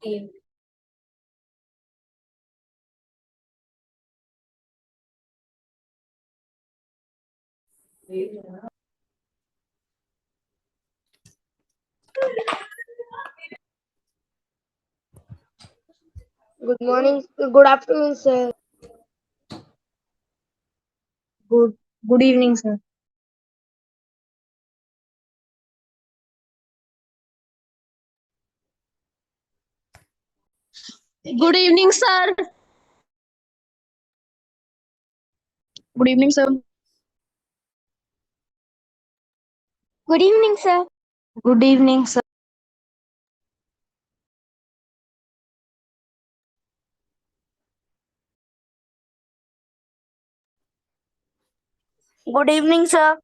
team. Good morning. Good afternoon, sir. Good good evening, sir. Good evening, sir. Good evening, sir. Good evening, sir. Good evening, sir. Good evening, sir.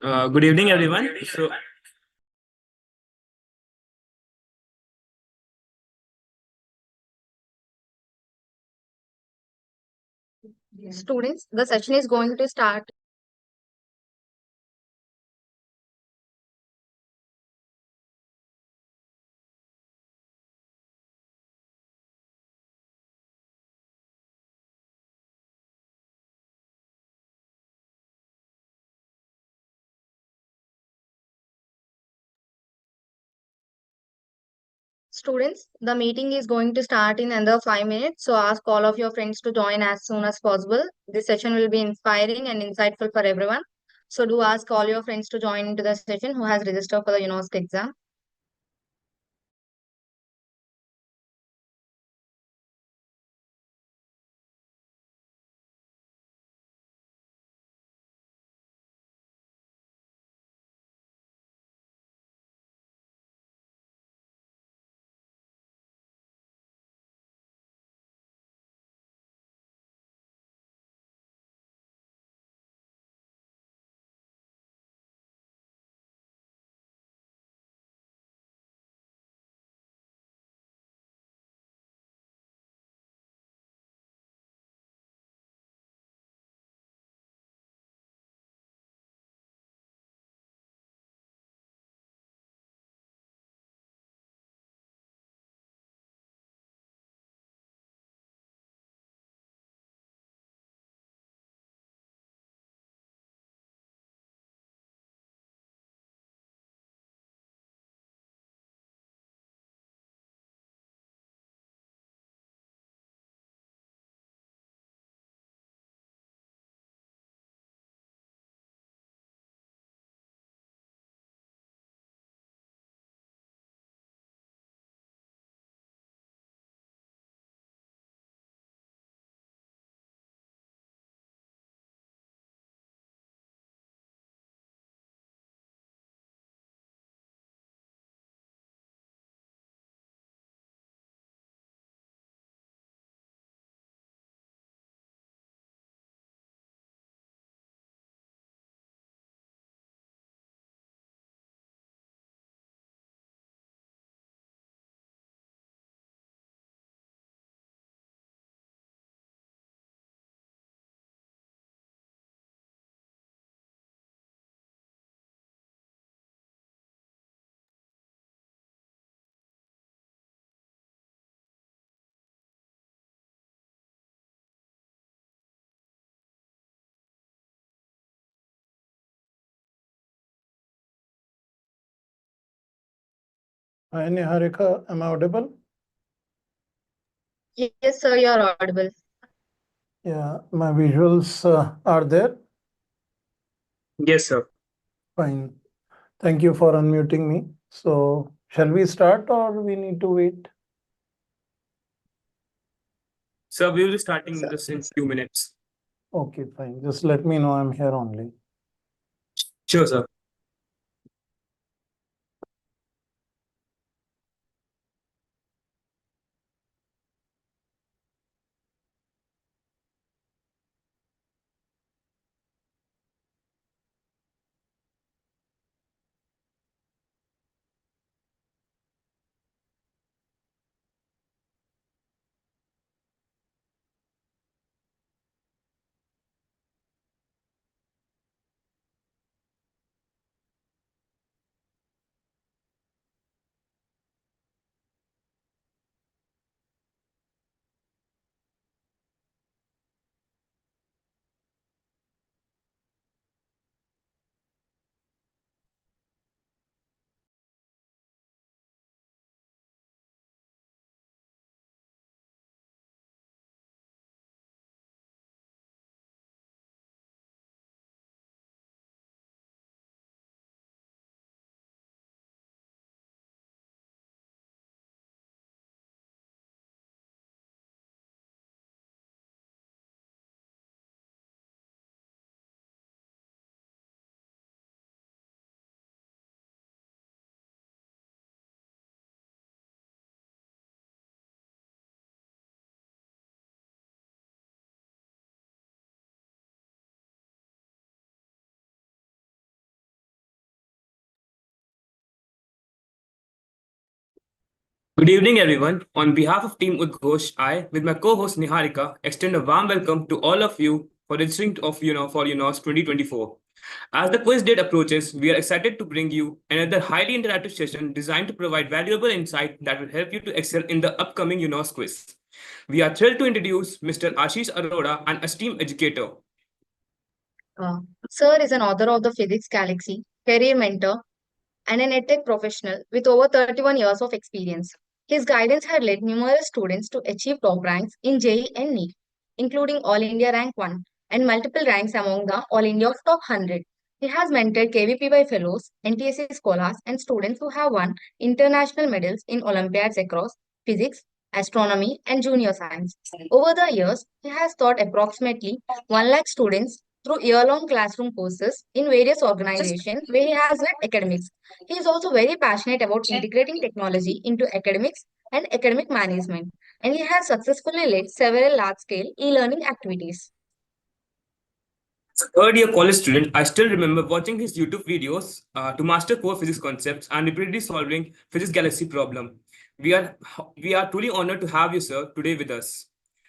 Good evening, everyone. So, Students, the session is going to start. Students, the meeting is going to start in another 5 minutes, so ask all of your friends to join as soon as possible. This session will be inspiring and insightful for everyone. So do ask all your friends to join into the session who has registered for the UNOSQ exam. Hi, Niharika, am I audible? Yes, sir, you are audible. Yeah, my visuals are there. yes, sir. Fine. Thank you for unmuting me. So, shall we start or we need to wait? So we will be starting this in few minutes. Okay, fine. Just let me know I'm here only. Sure, sir. Good evening, everyone. On behalf of Team Udghosh, I, with my co-host Niharika, extend a warm welcome to all of you for registering for UNOSQ 2024. As the quiz date approaches, we are excited to bring you another highly interactive session designed to provide valuable insight that will help you to excel in the upcoming UNOSQ quiz. We are thrilled to introduce Mr. Ashish Arora, an esteemed educator. Uh, Sir is an author of the Physics Galaxy, career mentor, and an edtech professional with over 31 years of experience. His guidance had led numerous students to achieve top ranks in JEE and NEET, including All India Rank 1 and multiple ranks among the All India of Top 100. He has mentored KVPY fellows, NTSC scholars, and students who have won international medals in Olympiads across physics, astronomy, and junior science. Over the years, he has taught approximately 1 lakh students through year-long classroom courses in various organizations where he has led academics. He is also very passionate about integrating technology into academics and academic management, and he has successfully led several large-scale e-learning activities. As a third year college student, I still remember watching his YouTube videos to master core physics concepts and repeatedly solving physics galaxy problem. We are we are truly honored to have you, sir, today with us.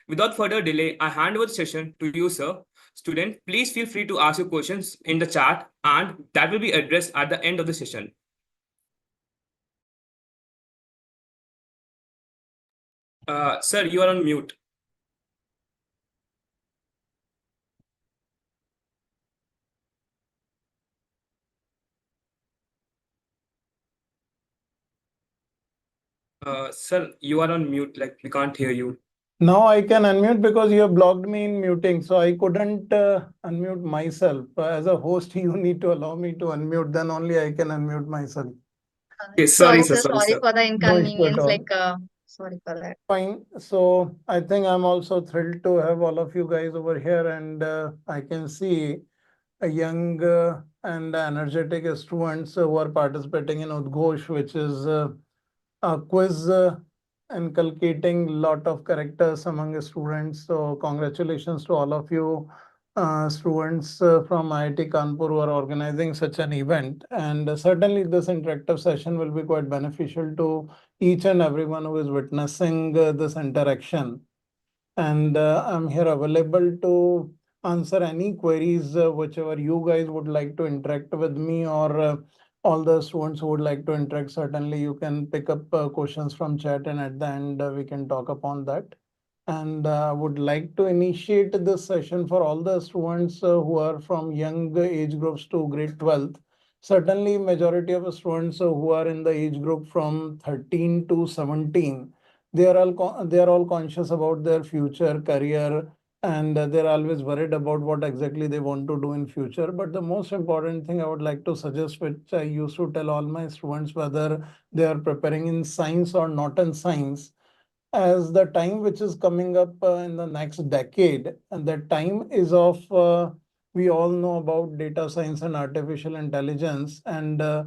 Without further delay, I hand over the session to you, sir. Student, please feel free to ask your questions in the chat, and that will be addressed at the end of the session. Sir, you are on mute. Sir, you are on mute. Like we can't hear you. Now I can unmute because you have blocked me in muting, so I couldn't unmute myself. As a host, you need to allow me to unmute, then only I can unmute myself. Okay, sorry, sir. Sorry Sorry, sir. for the No issue at inconvenience. all. Sorry for that. Fine. So I think I'm also thrilled to have all of you guys over here, and I can see a young and energetic students who are participating in Udghosh, which is a quiz inculcating lot of characters among the students. So congratulations to all of you students from IIT Kanpur who are organizing such an event. And certainly this interactive session will be quite beneficial to each and everyone who is witnessing this interaction. And I'm here available to answer any queries, whichever you guys would like to interact with me, or all the students who would like to interact. Certainly you can pick up questions from chat, and at the end we can talk upon that. And I would like to initiate this session for all the students who are from young age groups to grade 12th. Certainly majority of students who are in the age group from 13 to 17, they are all conscious about their future career, and they're always worried about what exactly they want to do in future. But the most important thing I would like to suggest, which I used to tell all my students, whether they are preparing in science or not in science, as the time which is coming up in the next decade, and that time is of we all know about data science and artificial intelligence, and AI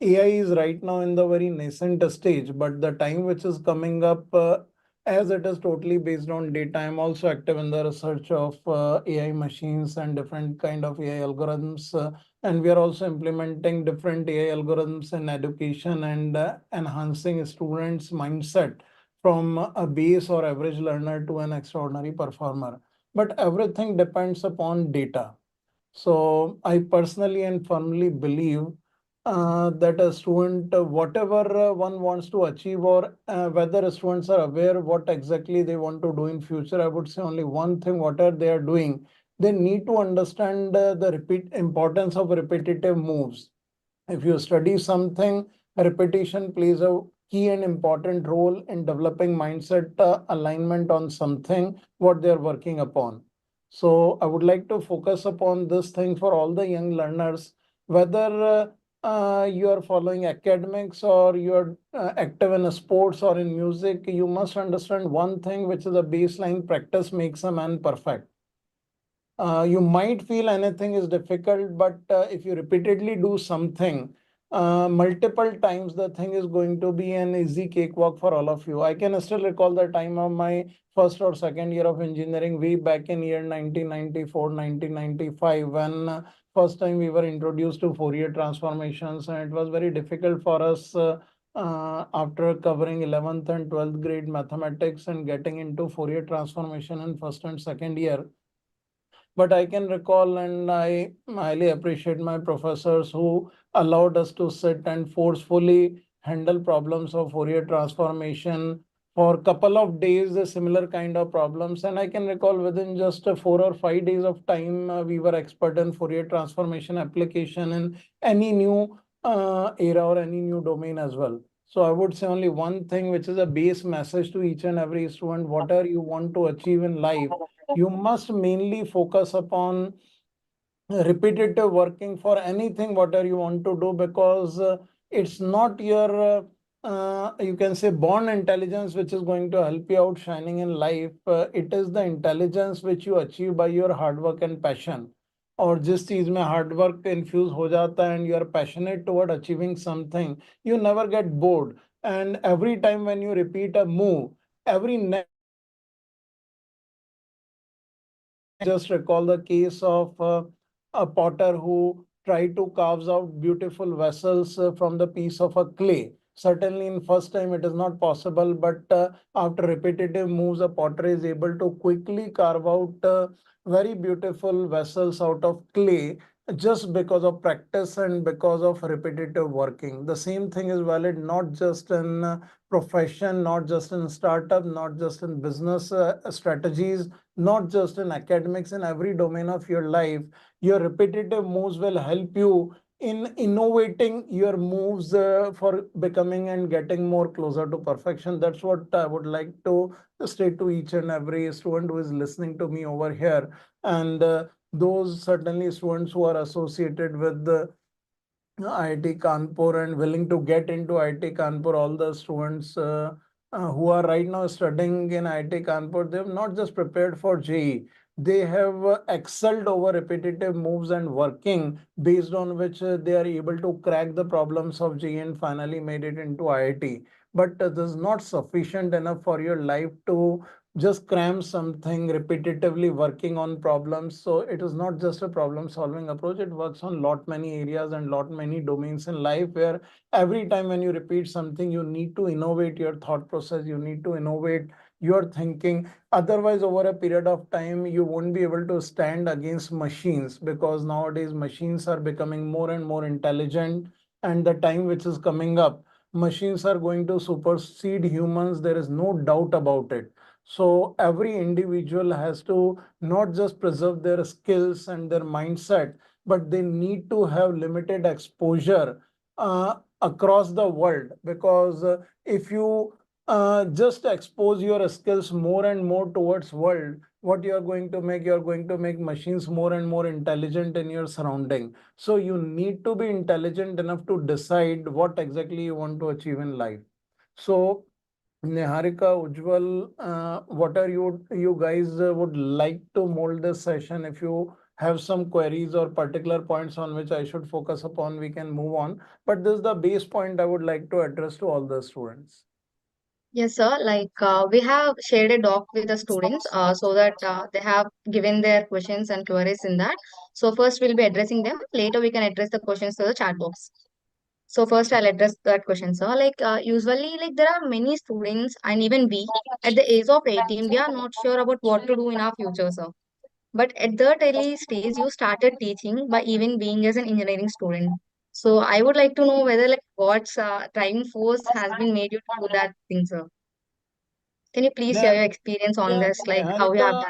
is right now in the very nascent stage, but the time which is coming up, as it is totally based on data. I'm also active in the research of AI machines and different kind of AI algorithms, and we are also implementing different AI algorithms in education, and enhancing students' mindset from a base or average learner to an extraordinary performer. But everything depends upon data. So I personally and firmly believe that a student, whatever one wants to achieve, or whether students are aware what exactly they want to do in future, I would say only one thing: whatever they are doing, they need to understand the importance of repetitive moves. If you study something, repetition plays a key and important role in developing mindset alignment on something what they're working upon. So I would like to focus upon this thing for all the young learners, whether you are following academics or you're active in sports or in music. You must understand one thing, which is a baseline: practice makes a man perfect. You might feel anything is difficult, but if you repeatedly do something multiple times, the thing is going to be an easy cakewalk for all of you. I can still recall the time of my first or second year of engineering way back in year 1994, 1995, when first time we were introduced to Fourier transformations, and it was very difficult for us after covering 11th and 12th grade mathematics and getting into Fourier transformation in first and second year. But I can recall and I highly appreciate my professors who allowed us to sit and forcefully handle problems of Fourier transformation for a couple of days, the similar kind of problems. And I can recall within just 4 or 5 days of time, we were expert in Fourier transformation application in any new era or any new domain as well. So I would say only one thing, which is a base message to each and every student, whatever you want to achieve in life, you must mainly focus upon repetitive working for anything whatever you want to do, because it's not your you can say born intelligence which is going to help you out shining in life. It is the intelligence which you achieve by your hard work and passion. और जिस चीज में hard work infuse हो जाता है and you are passionate toward achieving something, you never get bored, and every time when you repeat a move, every just recall the case of a potter who tried to carve out beautiful vessels from the piece of a clay. Certainly in first time it is not possible, but after repetitive moves, a potter is able to quickly carve out very beautiful vessels out of clay, just because of practice and because of repetitive working. The same thing is valid not just in profession, not just in startup, not just in business strategies, not just in academics, in every domain of your life. Your repetitive moves will help you in innovating your moves for becoming and getting more closer to perfection. That's what I would like to state to each and every student who is listening to me over here. And those certainly students who are associated with the IIT Kanpur and willing to get into IIT Kanpur, all the students who are right now studying in IIT Kanpur, they have not just prepared for JEE, they have excelled over repetitive moves and working, based on which they are able to crack the problems of JEE and finally made it into IIT. But this is not sufficient enough for your life to just cram something repetitively working on problems. So it is not just a problem solving approach, it works on lot many areas and lot many domains in life, where every time when you repeat something, you need to innovate your thought process, you need to innovate your thinking. Otherwise, over a period of time, you won't be able to stand against machines, because nowadays machines are becoming more and more intelligent, and the time which is coming up, machines are going to supersede humans. There is no doubt about it. So every individual has to not just preserve their skills and their mindset, but they need to have limited exposure across the world. Because if you just expose your skills more and more towards world, what you are going to make, you are going to make machines more and more intelligent in your surrounding. So you need to be intelligent enough to decide what exactly you want to achieve in life. So Niharika, Ujjwal, what are you guys would like to mold this session? If you have some queries or particular points on which I should focus upon, we can move on. But this is the base point I would like to address to all the students. Yes, sir. We have shared a doc with the students so that they have given their questions and queries in that. So first we'll be addressing them. Later we can address the questions to the chat box. So first I'll address that question, sir. Usually there are many students and even we at the age of 18, we are not sure about what to do in our future, sir. But at the early stage, you started teaching by even being as an engineering student. So I would like to know whether what's driving force has been made you to do that thing, sir. Can you please share Yeah, your experience on yeah, this, like how you have Niharika,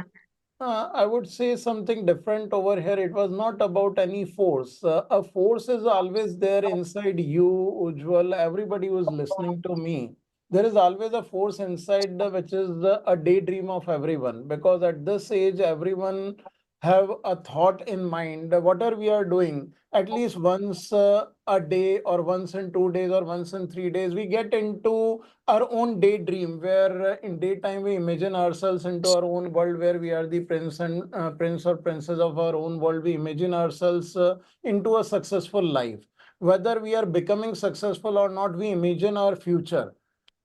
done? I would say something different over here. It was not about any force. A force is always there inside you, Ujjwal, everybody who is listening to me. There is always a force inside which is a daydream of everyone, because at this age, everyone have a thought in mind. Whatever we are doing, at least once a day, or once in 2 days, or once in 3 days, we get into our own daydream, where in daytime we imagine ourselves into our own world, where we are the prince and prince or princess of our own world. We imagine ourselves into a successful life. Whether we are becoming successful or not, we imagine our future.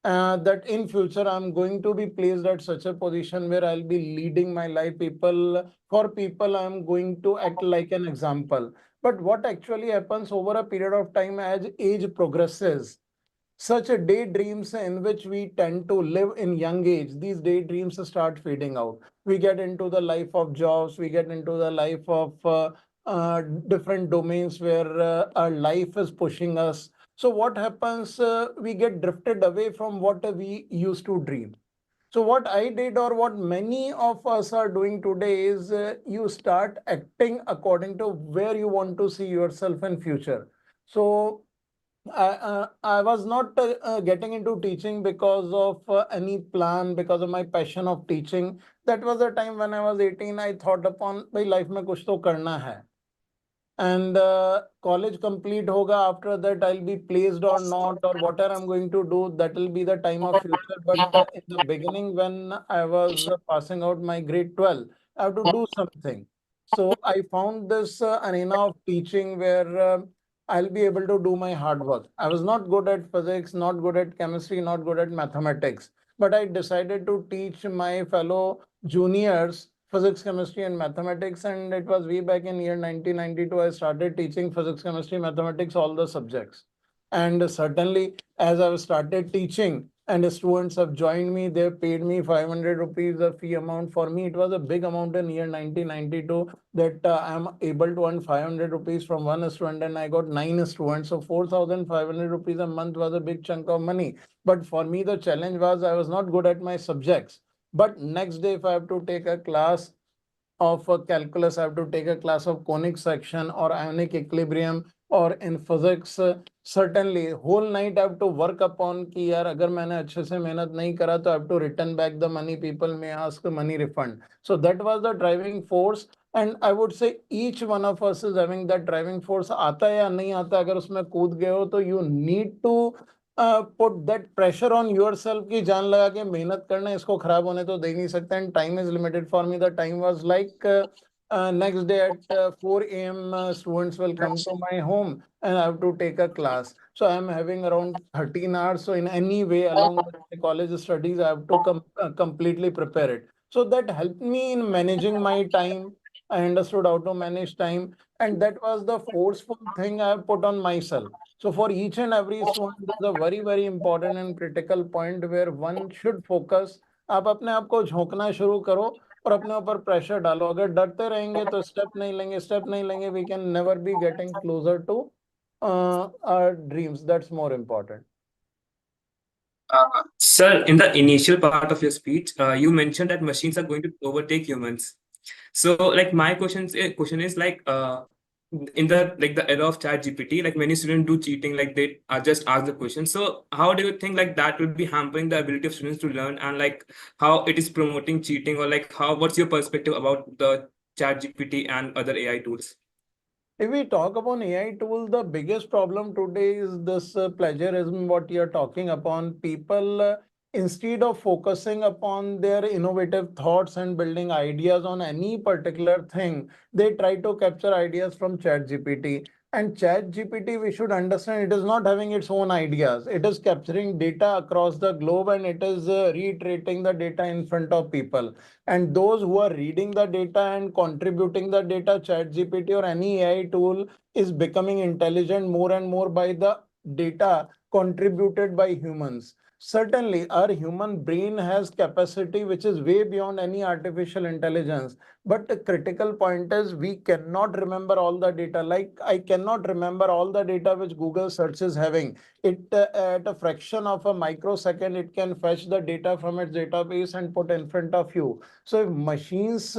That in future I'm going to be placed at such a position where I'll be leading my life. For people, I'm going to act like an example. But what actually happens over a period of time, as age progresses, such a daydreams in which we tend to live in young age, these daydreams start fading out. We get into the life of jobs, we get into the life of different domains where our life is pushing us. So what happens? We get drifted away from what we used to dream. So what I did, or what many of us are doing today, is you start acting according to where you want to see yourself in future. So I was not getting into teaching because of any plan, because of my passion of teaching. That was the time when I was 18. I thought upon, भाई life में कुछ तो करना है. And college complete hoga, after that I'll be placed or not, or whatever I'm going to do, that will be the time of future. But in the beginning, when I was passing out my grade 12, I have to do something. So I found this arena of teaching where I'll be able to do my hard work. I was not good at physics, not good at chemistry, not good at mathematics, but I decided to teach my fellow juniors physics, chemistry, and mathematics. And it was way back in year 1992, I started teaching physics, chemistry, mathematics, all the subjects. And certainly, as I've started teaching and the students have joined me, they paid me 500 rupees, the fee amount. For me, it was a big amount in year 1992 that I'm able to earn 500 rupees from one student, and I got 9 students. So 4,500 rupees a month was a big chunk of money. But for me, the challenge was I was not good at my subjects. But next day, if I have to take a class of calculus, I have to take a class of conic section or ionic equilibrium, or in physics, certainly whole night I have to work upon कि यार अगर मैंने अच्छे से मेहनत नहीं करा तो I have to return back the money. People may ask money refund. So that was the driving force. And I would say each one of us is having that driving force. आता है या नहीं आता, अगर उसमें कूद गए हो तो you need to put that pressure on yourself कि जान लगा के मेहनत करना, इसको खराब होने तो दे नहीं सकते. And time is limited. For me, the time was like next day at 4 a.m. Students will come to my home and I have to take a class. So I'm having around 13 hours. So in any way, along with my college studies, I have to completely prepare it. So that helped me in managing my time. I understood how to manage time, and that was the forceful thing I have put on myself. So for each and every student, there's a very, very important and critical point where one should focus. आप अपने आप को झोंकना शुरू करो और अपने ऊपर pressure डालो. अगर डरते रहेंगे तो स्टेप नहीं लेंगे, we can never be getting closer to our dreams. That's more important. Sir, in the initial part of your speech, you mentioned that machines are going to overtake humans. So, like, my question is like, in the era of chat GPT, like many students do cheating, like they are just ask the question. So how do you think like that would be hampering the ability of students to learn, and like how it is promoting cheating, or like what's your perspective about the chat GPT and other AI tools? If we talk about AI tools, the biggest problem today is this plagiarism, what you're talking upon. People, instead of focusing upon their innovative thoughts and building ideas on any particular thing, they try to capture ideas from ChatGPT. And ChatGPT, we should understand, it is not having its own ideas. It is capturing data across the globe, and it is reiterating the data in front of people. And those who are reading the data and contributing the data, ChatGPT or any AI tool is becoming intelligent more and more by the data contributed by humans. Certainly, our human brain has capacity which is way beyond any artificial intelligence. But the critical point is we cannot remember all the data. Like I cannot remember all the data which Google search is having. It at a fraction of a microsecond, it can fetch the data from its database and put in front of you. So if machines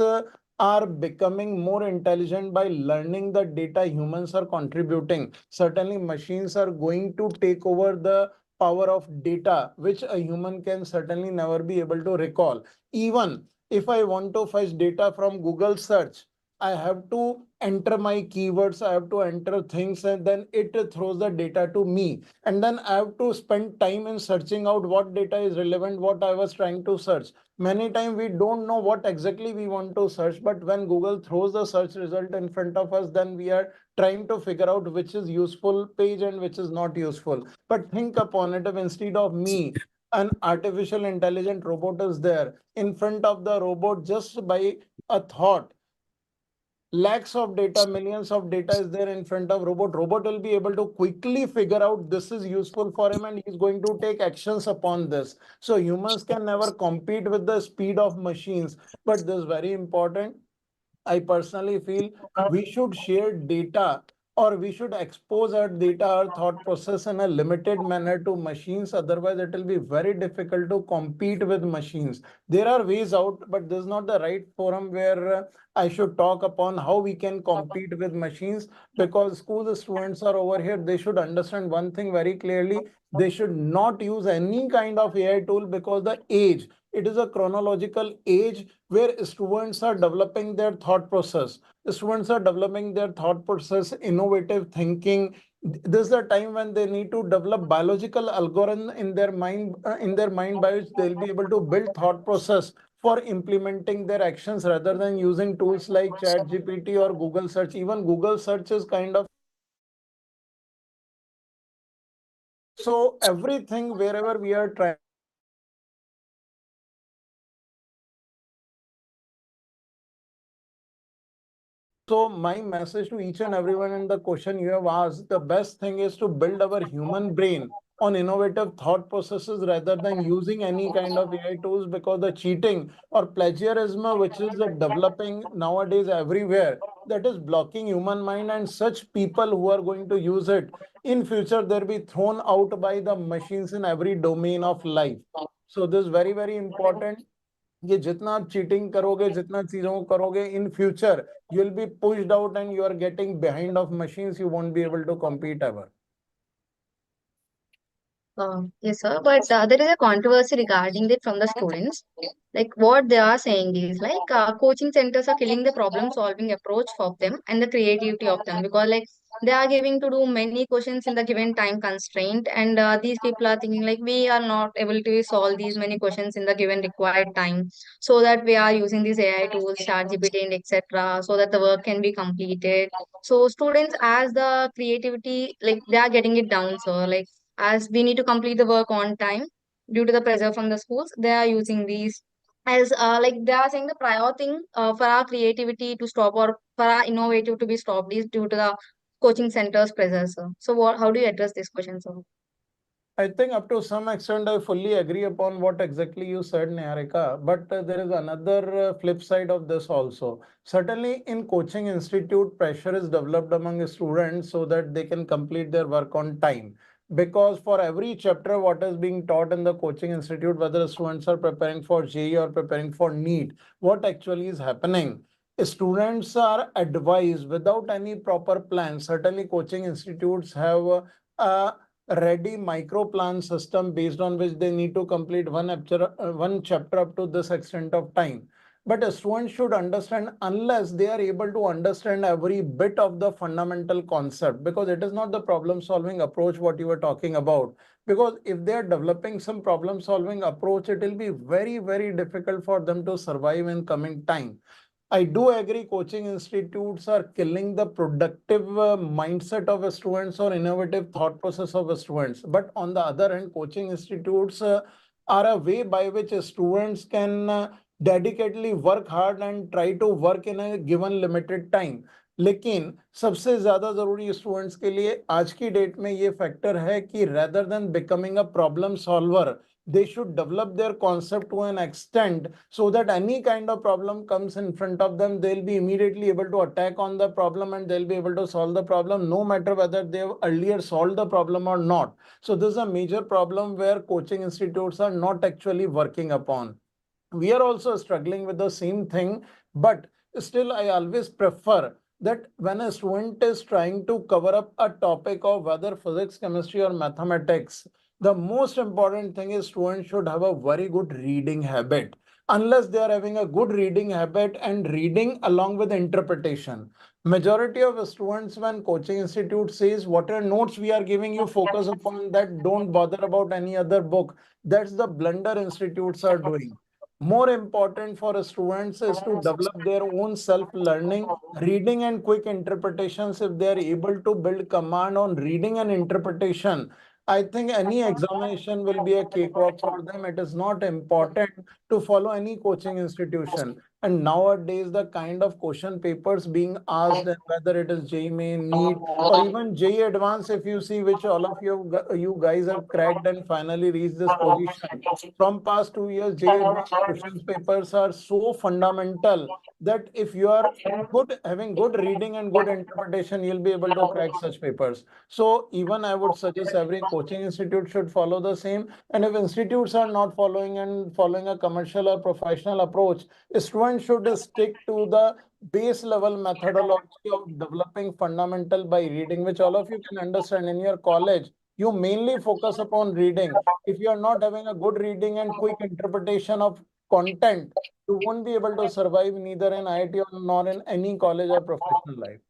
are becoming more intelligent by learning the data humans are contributing, certainly machines are going to take over the power of data, which a human can certainly never be able to recall. Even if I want to fetch data from Google search, I have to enter my keywords, I have to enter things, and then it throws the data to me. And then I have to spend time in searching out what data is relevant, what I was trying to search. Many times we don't know what exactly we want to search, but when Google throws the search result in front of us, then we are trying to figure out which is useful page and which is not useful. But think upon it, if instead of me, an artificial intelligent robot is there in front of the robot, just by a thought, lakhs of data, millions of data is there in front of robot. Robot will be able to quickly figure out this is useful for him and he's going to take actions upon this. So humans can never compete with the speed of machines. But this is very important. I personally feel we should share data, or we should expose our data, our thought process in a limited manner to machines. Otherwise, it will be very difficult to compete with machines. There are ways out, but this is not the right forum where I should talk upon how we can compete with machines, because school students are over here. They should understand one thing very clearly. They should not use any kind of AI tool, because the age, it is a chronological age where students are developing their thought process. Students are developing their thought process, innovative thinking. This is the time when they need to develop biological algorithm in their mind by which they'll be able to build thought process for implementing their actions, rather than using tools like ChatGPT or Google search. Even Google search is kind of, so everything wherever we are trying. So my message to each and everyone in the question you have asked, the best thing is to build our human brain on innovative thought processes rather than using any kind of AI tools, because the cheating or plagiarism, which is developing nowadays everywhere, that is blocking human mind, and such people who are going to use it in future, they'll be thrown out by the machines in every domain of life. So this is very, very important. ये जितना आप cheating करोगे, जितना चीजों को करोगे, in future you will be pushed out and you are getting behind of machines. You won't be able to compete ever. Yes, sir. But there is a controversy regarding it from the students. Like what they are saying is like coaching centers are killing the problem solving approach of them and the creativity of them, because like they are giving to do many questions in the given time constraint, and these people are thinking like we are not able to solve these many questions in the given required time, so that we are using these AI tools, ChatGPT and etc., so that the work can be completed. So students as the creativity, like they are getting it down, sir. Like as we need to complete the work on time due to the pressure from the schools, they are using these as like they are saying the prior thing for our creativity to stop, or for our innovative to be stopped, is due to the coaching centers pressure, sir. So what, how do you address this question, sir? I think up to some extent, I fully agree upon what exactly you said, Niharika. But there is another flip side of this also. Certainly, in coaching institute, pressure is developed among students so that they can complete their work on time. Because for every chapter, what is being taught in the coaching institute, whether students are preparing for JEE or preparing for NEET, what actually is happening? Students are advised without any proper plan. Certainly, coaching institutes have a ready micro plan system based on which they need to complete one chapter up to this extent of time. But a student should understand, unless they are able to understand every bit of the fundamental concept, because it is not the problem solving approach what you were talking about. Because if they are developing some problem solving approach, it will be very, very difficult for them to survive in coming time. I do agree coaching institutes are killing the productive mindset of students or innovative thought process of students. But on the other hand, coaching institutes are a way by which students can dedicatedly work hard and try to work in a given limited time. लेकिन सबसे ज्यादा जरूरी students के लिए आज की date में ये फैक्टर है कि rather than becoming a problem solver, they should develop their concept to an extent so that any kind of problem comes in front of them, they'll be immediately able to attack on the problem and they'll be able to solve the problem, no matter whether they've earlier solved the problem or not. So this is a major problem where coaching institutes are not actually working upon. We are also struggling with the same thing, but still I always prefer that when a student is trying to cover up a topic of whether physics, chemistry or mathematics, the most important thing is students should have a very good reading habit. Unless they are having a good reading habit and reading along with interpretation. Majority of students, when coaching institute says whatever notes we are giving you, focus upon that, don't bother about any other book. That's the blunder institutes are doing. More important for students is to develop their own self-learning, reading and quick interpretations. If they are able to build command on reading and interpretation, I think any examination will be a cakewalk for them. It is not important to follow any coaching institution. And nowadays, the kind of question papers being asked, and whether it is JEE Main, NEET, or even JEE Advanced, if you see, which all of you guys have cracked and finally reached this position. From past 2 years, JEE Advanced questions papers are so fundamental that if you are having good reading and good interpretation, you'll be able to crack such papers. So even I would suggest every coaching institute should follow the same. And if institutes are not following and following a commercial or professional approach, students should stick to the base level methodology of developing fundamental by reading, which all of you can understand in your college. You mainly focus upon reading. If you are not having a good reading and quick interpretation of content, you won't be able to survive neither in IIT nor in any college or professional life.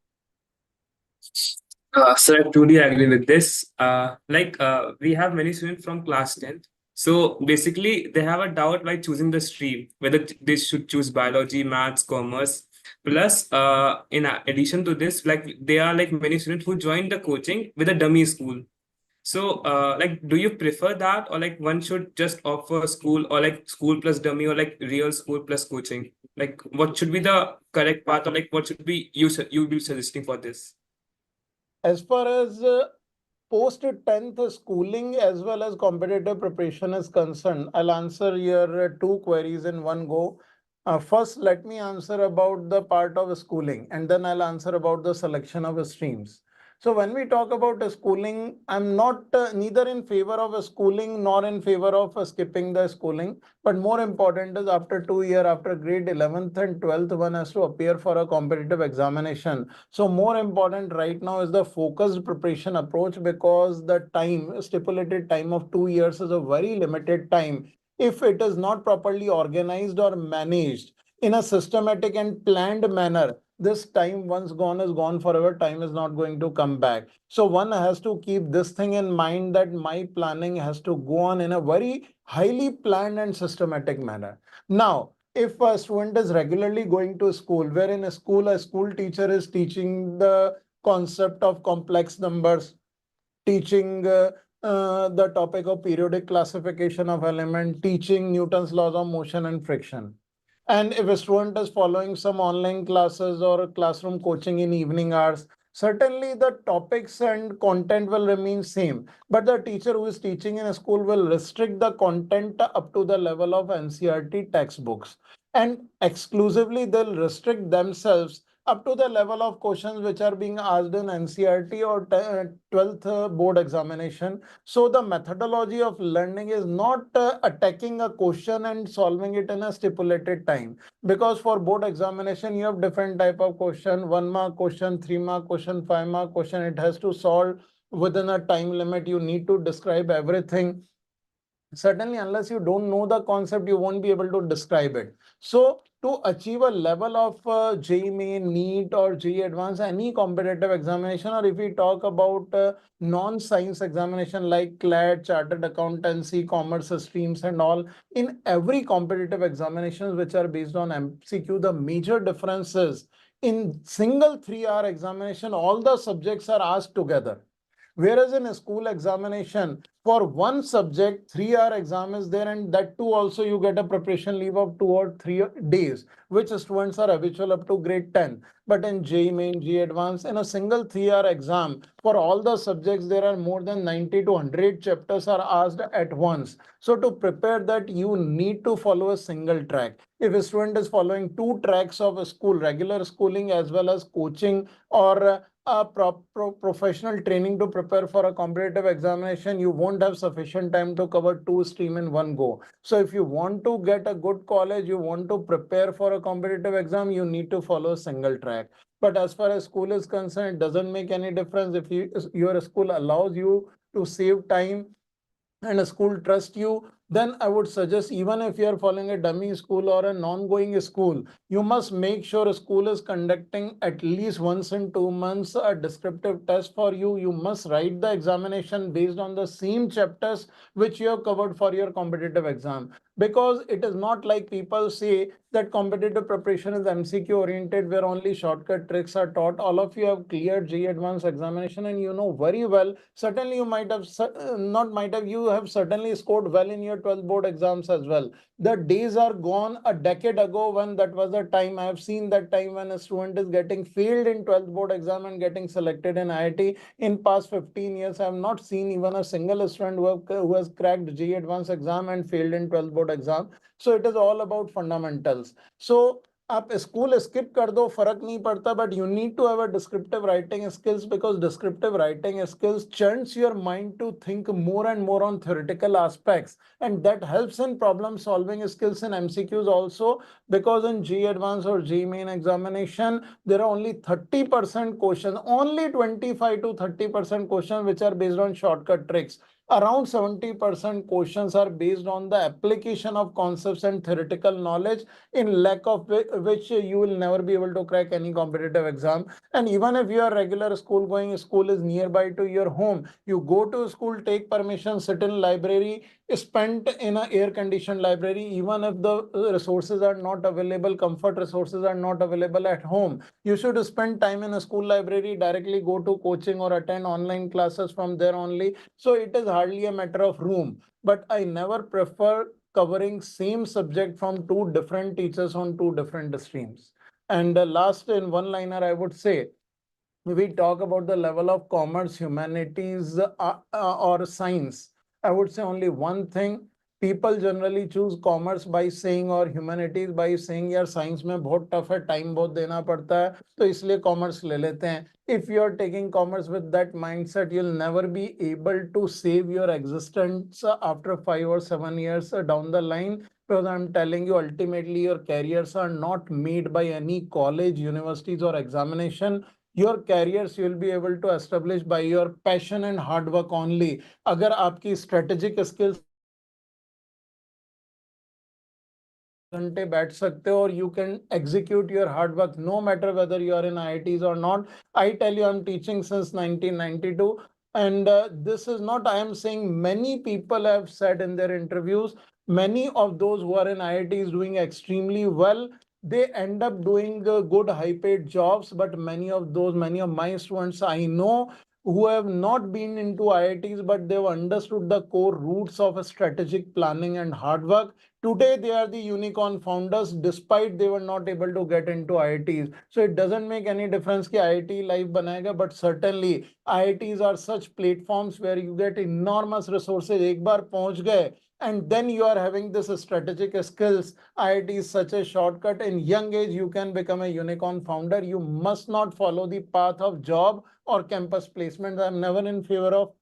So I truly agree with this. We have many students from class 10th. So basically, they have a doubt by choosing the stream, whether they should choose biology, maths, commerce. Plus, in addition to this, like there are like many students who join the coaching with a dummy school. So, do you prefer that, or like one should just offer school, or like school plus dummy, or like real school plus coaching? Like, what should be the correct path, or like what should be you be suggesting for this? As far as post 10th schooling as well as competitive preparation is concerned, I'll answer your two queries in one go. First, let me answer about the part of schooling, and then I'll answer about the selection of streams. So when we talk about schooling, I'm not neither in favor of schooling nor in favor of skipping the schooling. But more important is, after 2 years, after grade 11th and 12th, one has to appear for a competitive examination. So more important right now is the focused preparation approach, because the time, stipulated time of 2 years is a very limited time. If it is not properly organized or managed in a systematic and planned manner, this time once gone is gone forever. Time is not going to come back. So one has to keep this thing in mind, that my planning has to go on in a very highly planned and systematic manner. Now, if a student is regularly going to school, where in a school teacher is teaching the concept of complex numbers, teaching the topic of periodic classification of element, teaching Newton's laws of motion and friction. And if a student is following some online classes or classroom coaching in evening hours, certainly the topics and content will remain same. But the teacher who is teaching in a school will restrict the content up to the level of NCERT textbooks. And exclusively they'll restrict themselves up to the level of questions which are being asked in NCERT or 12th board examination. So the methodology of learning is not attacking a question and solving it in a stipulated time. Because for board examination, you have different type of question: 1 mark question, 3 mark question, 5 mark question. It has to solve within a time limit. You need to describe everything. Certainly, unless you don't know the concept, you won't be able to describe it. So to achieve a level of JEE Main, NEET or JEE Advanced, any competitive examination, or if we talk about non-science examination like CLAT, Chartered Accountancy, Commerce streams and all, in every competitive examinations which are based on MCQ, the major difference is in single 3-hour examination, all the subjects are asked together. Whereas in a school examination, for one subject, 3-hour exam is there, and that too also you get a preparation leave of 2 or 3 days, which students are habitual up to grade 10. But in JEE Main, JEE Advanced, in a single 3-hour exam, for all the subjects, there are more than 90 to 100 chapters are asked at once. So to prepare that, you need to follow a single track. If a student is following 2 tracks of a school, regular schooling as well as coaching, or a professional training to prepare for a competitive examination, you won't have sufficient time to cover 2 streams in one go. So if you want to get a good college, you want to prepare for a competitive exam, you need to follow a single track. But as far as school is concerned, it doesn't make any difference. If your school allows you to save time and a school trust you, then I would suggest, even if you are following a dummy school or a non-going school, you must make sure a school is conducting at least once in 2 months a descriptive test for you. You must write the examination based on the same chapters which you have covered for your competitive exam. because it is not like people say that competitive preparation is MCQ oriented where only shortcut tricks are taught. All of you have cleared JEE Advanced examination and you know very well, certainly you might have, not might have, you have certainly scored well in your 12th board exams as well. The days are gone a decade ago when that was the time. I have seen that time when a student is getting failed in 12th board exam and getting selected in IIT. In past 15 years, I have not seen even a single student who has cracked JEE Advanced exam and failed in 12th board exam. So it is all about fundamentals. So आप school skip कर दो, फर्क नहीं पड़ता, but you need to have a descriptive writing skills because descriptive writing skills churns your mind to think more and more on theoretical aspects, and that helps in problem solving skills in MCQs also, because in JEE Advanced or JEE Main examination there are only 30% questions, only 25 to 30% questions which are based on shortcut tricks. Around 70% questions are based on the application of concepts and theoretical knowledge, in lack of which you will never be able to crack any competitive exam. And even if you are regular school going, school is nearby to your home, you go to school, take permission, sit in library, spend in an air conditioned library. Even if the resources are not available, comfort resources are not available at home, you should spend time in a school library, directly go to coaching or attend online classes from there only. So it is hardly a matter of room. But I never prefer covering same subject from two different teachers on two different streams. And the last in one liner, I would say, we talk about the level of commerce, humanities, or science, I would say only one thing. People generally choose commerce by saying, or humanities by saying, यार science में बहुत tough है, time बहुत देना पड़ता है, तो इसलिए commerce ले लेते हैं. If you are taking commerce with that mindset, you'll never be able to save your existence after 5 or 7 years down the line. Because I'm telling you, ultimately your careers are not made by any college, universities, or examination. Your careers you will be able to establish by your passion and hard work only. अगर आपकी strategic skills घंटे बैठ सकते हो, और you can execute your hard work no matter whether you are in IITs or not. I tell you, I'm teaching since 1992, and this is not I am saying, many people have said in their interviews, many of those who are in IITs doing extremely well, they end up doing good high paid jobs. But many of my students I know who have not been into IITs, but they've understood the core roots of strategic planning and hard work. Today, they are the unicorn founders, despite they were not able to get into IITs. So it doesn't make any difference कि IIT life बनाएगा, but certainly IITs are such platforms where you get enormous resources. एक बार पहुंच गए, and then you are having this strategic skills. IIT is such a shortcut. In young age, you can become a unicorn founder. You must not follow the path of job or campus placements. I'm never in favor of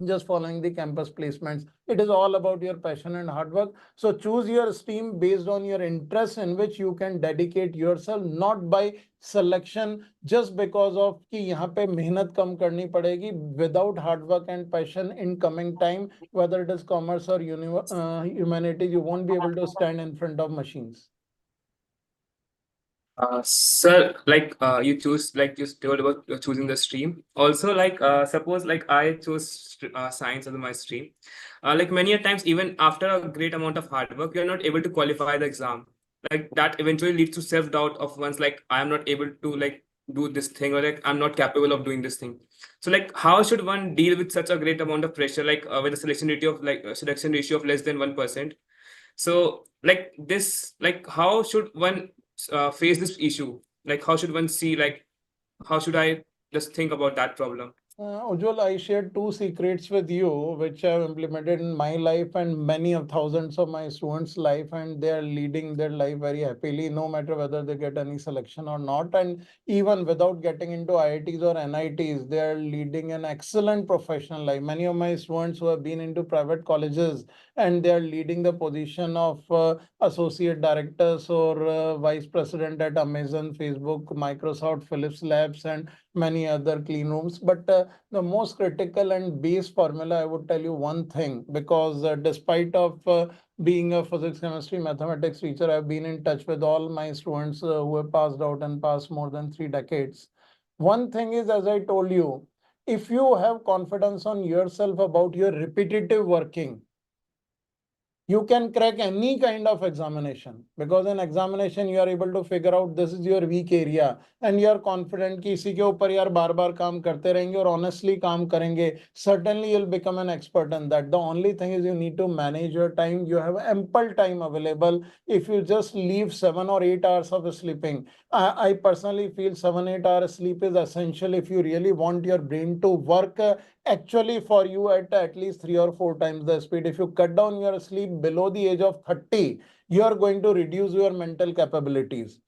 just following the campus placements. It is all about your passion and hard work. So choose your stream based on your interest in which you can dedicate yourself, not by selection just because of कि यहाँ पे मेहनत कम करनी पड़ेगी. Without hard work and passion in coming time, whether it is commerce or humanities, you won't be able to stand in front of machines. Sir, you choose, like you told about choosing the stream. Also, suppose like I chose science as my stream. Like many a times, even after a great amount of hard work, you are not able to qualify the exam. Like that eventually leads to self-doubt of one's, like I am not able to like do this thing, or like I'm not capable of doing this thing. So like how should one deal with such a great amount of pressure, like with a selection ratio of less than 1%? So like this, like how should one face this issue? Like how should one see, like how should I just think about that problem? Ujjwal, I shared two secrets with you, which I've implemented in my life and many of thousands of my students' life, and they are leading their life very happily, no matter whether they get any selection or not. And even without getting into IITs or NITs, they are leading an excellent professional life. Many of my students who have been into private colleges, and they are leading the position of associate directors or vice president at Amazon, Facebook, Microsoft, Philips Labs, and many other clean rooms. But the most critical and base formula, I would tell you one thing, because despite of being a physics, chemistry, mathematics teacher, I've been in touch with all my students who have passed out and passed more than 3 decades. One thing is, as I told you, if you have confidence on yourself about your repetitive working, you can crack any kind of examination, because in examination you are able to figure out this is your weak area and you are confident कि इसी के ऊपर यार बार बार काम करते रहेंगे और honestly काम करेंगे, certainly you'll become an expert in that. The only thing is you need to manage your time. You have ample time available. If you just leave 7 or 8 hours of sleeping, I personally feel 7-8 hours sleep is essential if you really want your brain to work actually for you at least 3 or 4 times the speed. If you cut down your sleep below the age of 30, you are going to reduce your mental capabilities.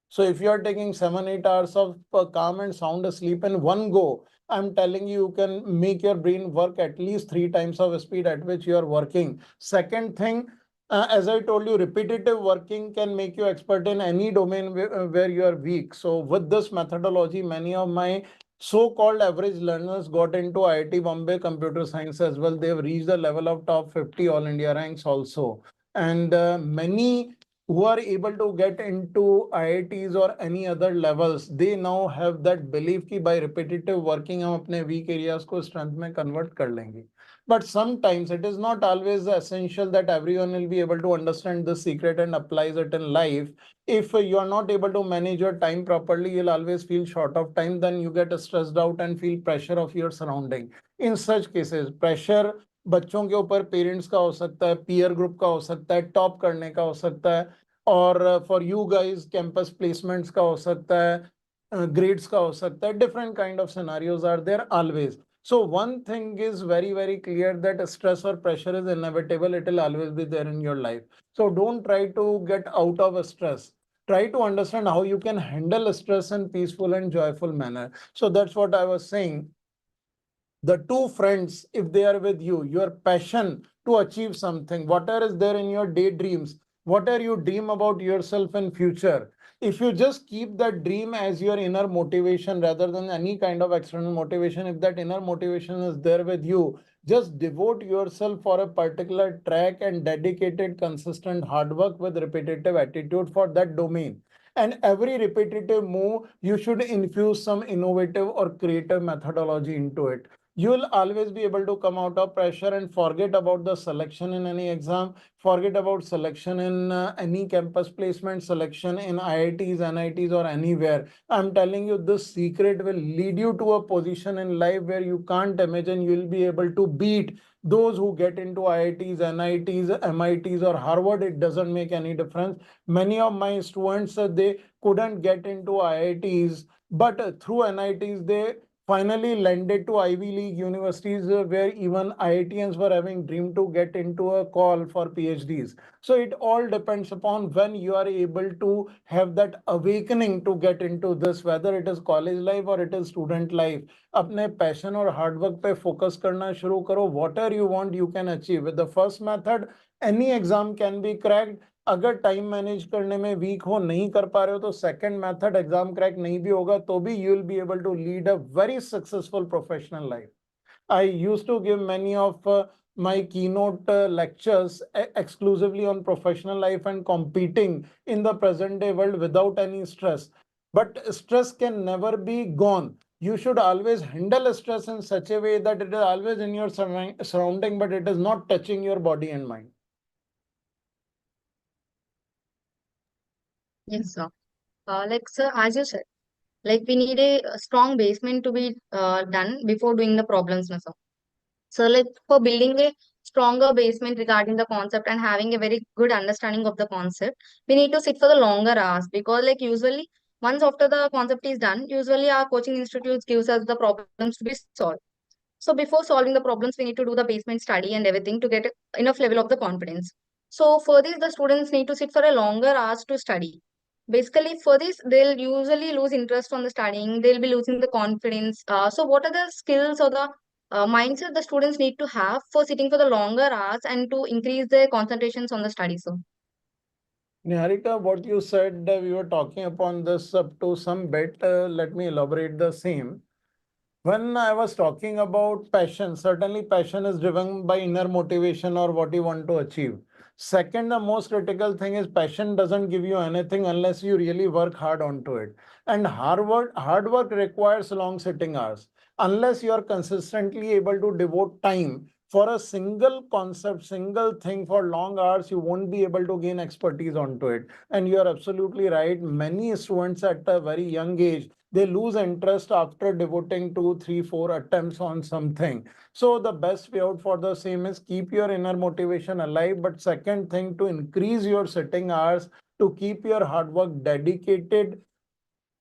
So if you are taking 7-8 hours of calm and sound sleep in one go, I'm telling you, you can make your brain work at least 3 times of speed at which you are working. Second thing, as I told you, repetitive working can make you expert in any domain where you are weak. So with this methodology, many of my so-called average learners got into IIT Bombay computer science as well. They've reached the level of top 50 all India ranks also. And many who are able to get into IITs or any other levels, they now have that belief कि by repetitive working हम अपने weak areas को strength में convert कर लेंगे. But sometimes it is not always essential that everyone will be able to understand the secret and applies it in life. If you are not able to manage your time properly, you'll always feel short of time, then you get stressed out and feel pressure of your surrounding. In such cases, pressure बच्चों के ऊपर parents का हो सकता है, peer group का हो सकता है, टॉप करने का हो सकता है, और for you guys campus placements का हो सकता है, ग्रेड्स का हो सकता है. Different kind of scenarios are there always. So one thing is very, very clear that stress or pressure is inevitable. It will always be there in your life. So don't try to get out of stress. Try to understand how you can handle stress in peaceful and joyful manner. So that's what I was saying. The two friends, if they are with you, your passion to achieve something, whatever is there in your daydreams, whatever you dream about yourself in future, if you just keep that dream as your inner motivation rather than any kind of external motivation, if that inner motivation is there with you, just devote yourself for a particular track and dedicated, consistent hard work with repetitive attitude for that domain. And every repetitive move, you should infuse some innovative or creative methodology into it. You will always be able to come out of pressure and forget about the selection in any exam, forget about selection in any campus placement, selection in IITs, NITs, or anywhere. I'm telling you, this secret will lead you to a position in life where you can't imagine. You will be able to beat those who get into IITs, NITs, MITs, or Harvard. It doesn't make any difference. Many of my students, they couldn't get into IITs, but through NITs, they finally landed to Ivy League universities where even IITians were having dreamed to get into a call for PhDs. So it all depends upon when you are able to have that awakening to get into this, whether it is college life or it is student life. अपने passion और hard work पे focus करना शुरू करो. Whatever you want, you can achieve. With the first method, any exam can be cracked. अगर time manage करने में week हो, नहीं कर पा रहे हो, तो सेकंड मेथड एग्जाम क्रैक नहीं भी होगा तो भी you will be able to lead a very successful professional life. I used to give many of my keynote lectures exclusively on professional life and competing in the present day world without any stress. But stress can never be gone. You should always handle stress in such a way that it is always in your surrounding, but it is not touching your body and mind. Yes, sir. Like, sir, as you said, like we need a strong basement to be done before doing the problems, no, sir. So, like for building a stronger basement regarding the concept and having a very good understanding of the concept, we need to sit for the longer hours because, like usually, once after the concept is done, usually our coaching institutes gives us the problems to be solved. So before solving the problems, we need to do the basement study and everything to get enough level of the confidence. So for this, the students need to sit for a longer hours to study. Basically, for this, they'll usually lose interest on the studying. They'll be losing the confidence. So what are the skills or the mindset the students need to have for sitting for the longer hours and to increase their concentrations on the study? So Niharika, what you said, we were talking upon this up to some bit. Let me elaborate the same. When I was talking about passion, certainly passion is driven by inner motivation or what you want to achieve. Second, the most critical thing is passion doesn't give you anything unless you really work hard onto it. And hard work requires long sitting hours. Unless you are consistently able to devote time For a single concept, single thing for long hours, you won't be able to gain expertise onto it. And you're absolutely right. Many students at a very young age, they lose interest after devoting 2, 3, 4 attempts on something. So the best way out for the same is keep your inner motivation alive. But second thing, to increase your sitting hours, to keep your hard work dedicated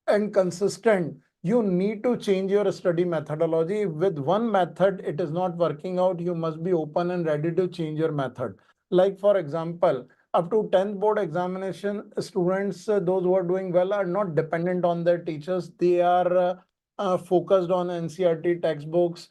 and consistent, you need to change your study methodology. With one method, it is not working out. You must be open and ready to change your method. Like, for example, up to 10th board examination, students, those who are doing well, are not dependent on their teachers. They are focused on NCERT textbooks.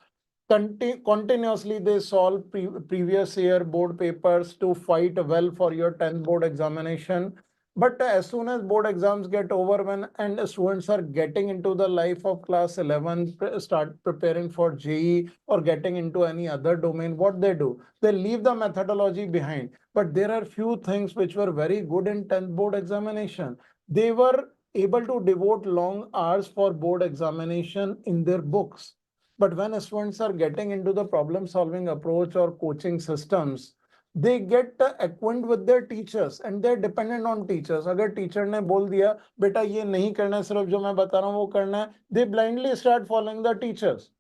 Continuously, they solve previous year board papers to fight well for your 10th board examination. But as soon as board exams get over, when and students are getting into the life of class 11, start preparing for JE or getting into any other domain, what they do? They leave the methodology behind. But there are few things which were very good in 10th board examination. They were able to devote long hours for board examination in their books. But when students are getting into the problem solving approach or coaching systems, they get acquainted with their teachers and they're dependent on teachers. अगर teacher ने बोल दिया बेटा ये नहीं करना है, सिर्फ जो मैं बता रहा हूँ वो करना है, they blindly start following the teachers.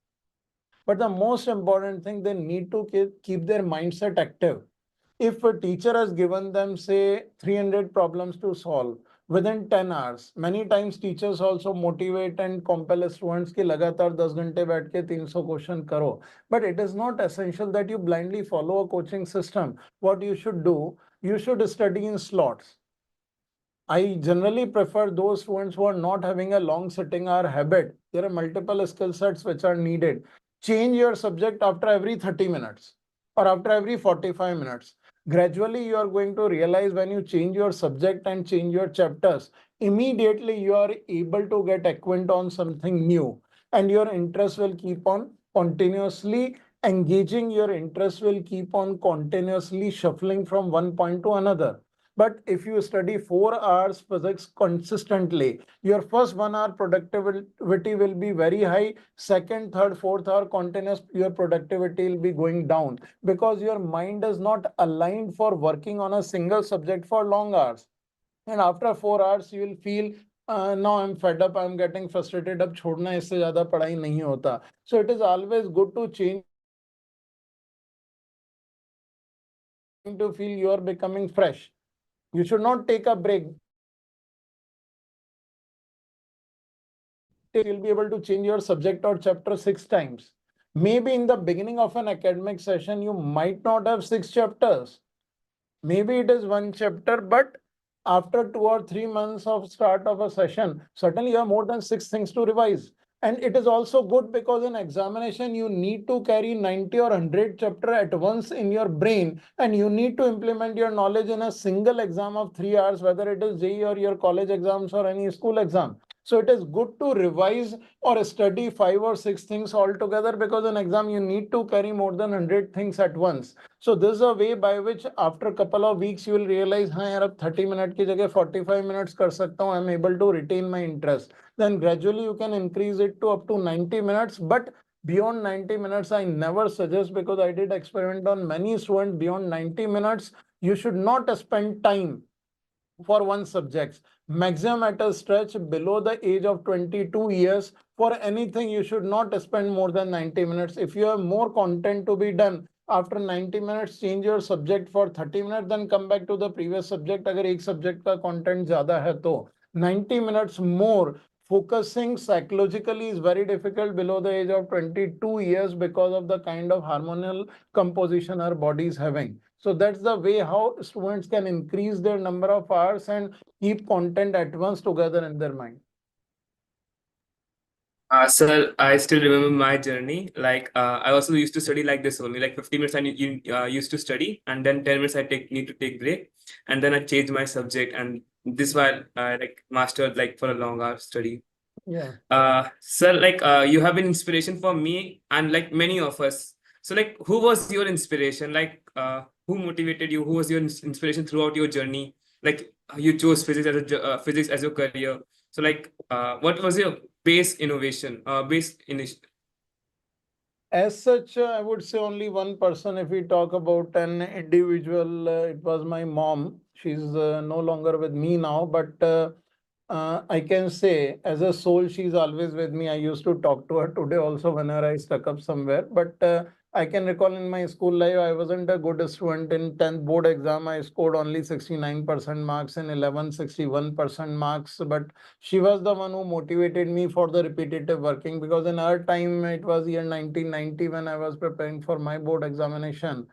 But the most important thing, they need to keep their mindset active. If a teacher has given them, say, 300 problems to solve within 10 hours, many times teachers also motivate and compel students कि लगातार 10 घंटे बैठ के 300 question करो. But it is not essential that you blindly follow a coaching system. What you should do, you should study in slots. I generally prefer those students who are not having a long sitting hour habit. There are multiple skill sets which are needed. Change your subject after every 30 minutes or after every 45 minutes. Gradually, you are going to realize when you change your subject and change your chapters, immediately you are able to get acquainted on something new, and your interest will keep on continuously engaging. Your interest will keep on continuously shuffling from one point to another. But if you study 4 hours physics consistently, your first 1 hour productivity will be very high. Second, third, fourth hour continuous, your productivity will be going down because your mind is not aligned for working on a single subject for long hours. And after 4 hours, you will feel now I'm fed up, I'm getting frustrated. अब छोड़ना इससे ज़्यादा पढ़ाई नहीं होता. So it is always good to change to feel you are becoming fresh. You should not take a break. You'll be able to change your subject or chapter 6 times. Maybe in the beginning of an academic session, you might not have 6 chapters. Maybe it is 1 chapter, but after 2 or 3 months of start of a session, certainly you have more than 6 things to revise. And it is also good because in examination, you need to carry 90 or 100 chapter at once in your brain, and you need to implement your knowledge in a single exam of 3 hours, whether it is JEE or your college exams or any school exam. So it is good to revise or study 5 or 6 things altogether, because in exam you need to carry more than 100 things at once. So this is a way by which after a couple of weeks you will realize, हाँ यार अब 30 minutes की जगह 45 minutes कर सकता हूँ. I'm able to retain my interest. Then gradually you can increase it to up to 90 minutes. But beyond 90 minutes, I never suggest, because I did experiment on many students. Beyond 90 minutes, you should not spend time for one subject. Maximum at a stretch below the age of 22 years. For anything, you should not spend more than 90 minutes. If you have more content to be done, after 90 minutes, change your subject for 30 minutes, then come back to the previous subject. अगर एक subject का content ज़्यादा है तो 90 minutes more. Focusing psychologically is very difficult below the age of 22 years because of the kind of hormonal composition our body is having. So that's the way how students can increase their number of hours and keep content at once together in their mind. Sir, I still remember my journey. Like, I also used to study like this only. Like 50 minutes I used to study, and then 10 minutes I need to take break, and then I change my subject, and this while I like mastered like for a long hour study. Yeah. Sir, like you have been inspiration for me and like many of us. So like, who was your inspiration? Like, who motivated you? Who was your inspiration throughout your journey? Like, you chose physics as your career. So like, what was your base innovation? As such, I would say only one person. If we talk about an individual, it was my mom. She's no longer with me now, but I can say as a soul, she's always with me. I used to talk to her today also whenever I stuck up somewhere. But I can recall in my school life, I wasn't a good student. In 10th board exam, I scored only 69% marks. In 11, 61% marks. But she was the one who motivated me for the repetitive working, because in our time, it was year 1990 when I was preparing for my board examination.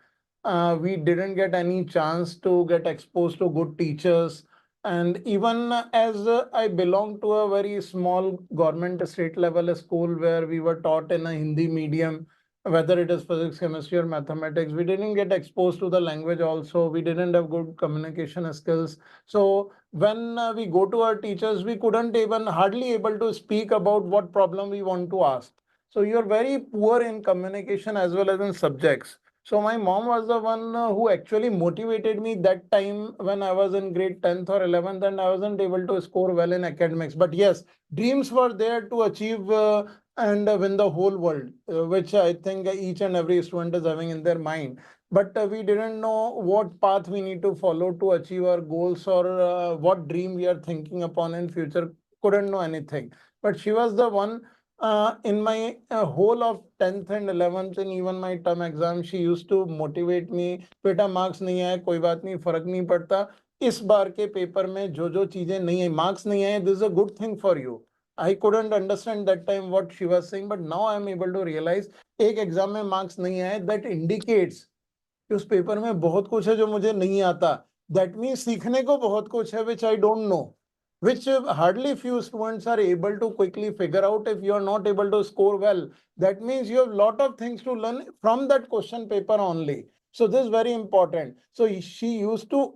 We didn't get any chance to get exposed to good teachers. And even as I belong to a very small government state level school where we were taught in a Hindi medium, whether it is physics, chemistry, or mathematics, we didn't get exposed to the language also. We didn't have good communication skills. So when we go to our teachers, we couldn't even hardly able to speak about what problem we want to ask. So you're very poor in communication as well as in subjects. So my mom was the one who actually motivated me that time when I was in grade 10th or 11th, and I wasn't able to score well in academics. But yes, dreams were there to achieve and win the whole world, which I think each and every student is having in their mind. But we didn't know what path we need to follow to achieve our goals, or what dream we are thinking upon in future. Couldn't know anything. But she was the one in my whole of 10th and 11th, and even my term exam, she used to motivate me. बेटा marks नहीं आए कोई बात नहीं, फर्क नहीं पड़ता. इस बार के पेपर में जो जो चीजें नहीं आई, marks नहीं आए, this is a good thing for you. I couldn't understand that time what she was saying, but now I am able to realize एक एग्जाम में marks नहीं आए, that indicates कि उस पेपर में बहुत कुछ है जो मुझे नहीं आता. That means सीखने को बहुत कुछ है which I don't know, which hardly few students are able to quickly figure out. If you are not able to score well, that means you have lot of things to learn from that question paper only. So this is very important. So she used to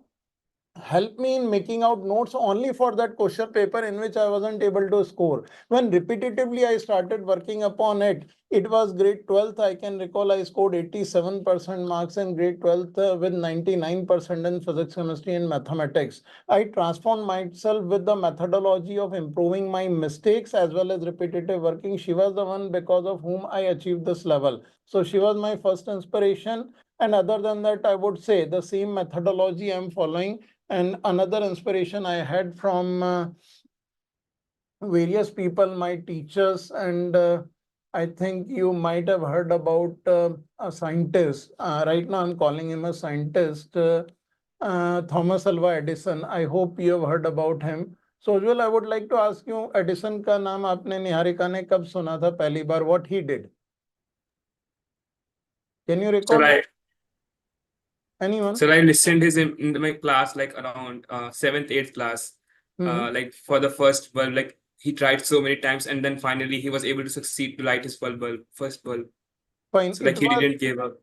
help me in making out notes only for that question paper in which I wasn't able to score. When repetitively I started working upon it, it was grade 12th. I can recall I scored 87% marks in grade 12th with 99% in physics, chemistry, and mathematics. I transformed myself with the methodology of improving my mistakes as well as repetitive working. She was the one because of whom I achieved this level. So she was my first inspiration. And other than that, I would say the same methodology I'm following. And another inspiration I had from various people, my teachers, and I think you might have heard about a scientist. Right now, I'm calling him a scientist, Thomas Alva Edison. I hope you have heard about him. So, Ujjwal, I would like to ask you, Edison का नाम आपने निहारिका ने कब सुना था पहली बार? What he did? Can you recall? Anyone? So I listened his in my class like around 7th, 8th class. Like for the first bulb, like he tried so many times, and then finally he was able to succeed to light his first bulb. Fine. So like he didn't give up.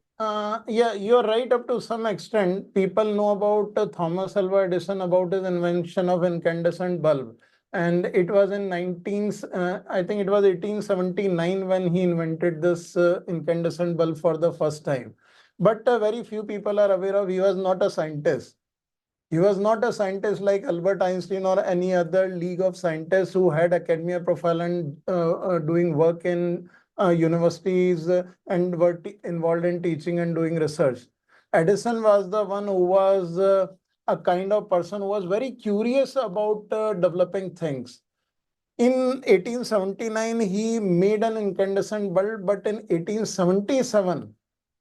Yeah, you're right up to some extent. People know about Thomas Alva Edison, about his invention of incandescent bulb. And it was in I think it was 1879 when he invented this incandescent bulb for the first time. But very few people are aware of he was not a scientist. He was not a scientist like Albert Einstein or any other league of scientists who had academia profile and doing work in universities and were involved in teaching and doing research. Edison was the one who was a kind of person who was very curious about developing things. In 1879, he made an incandescent bulb, but in 1877,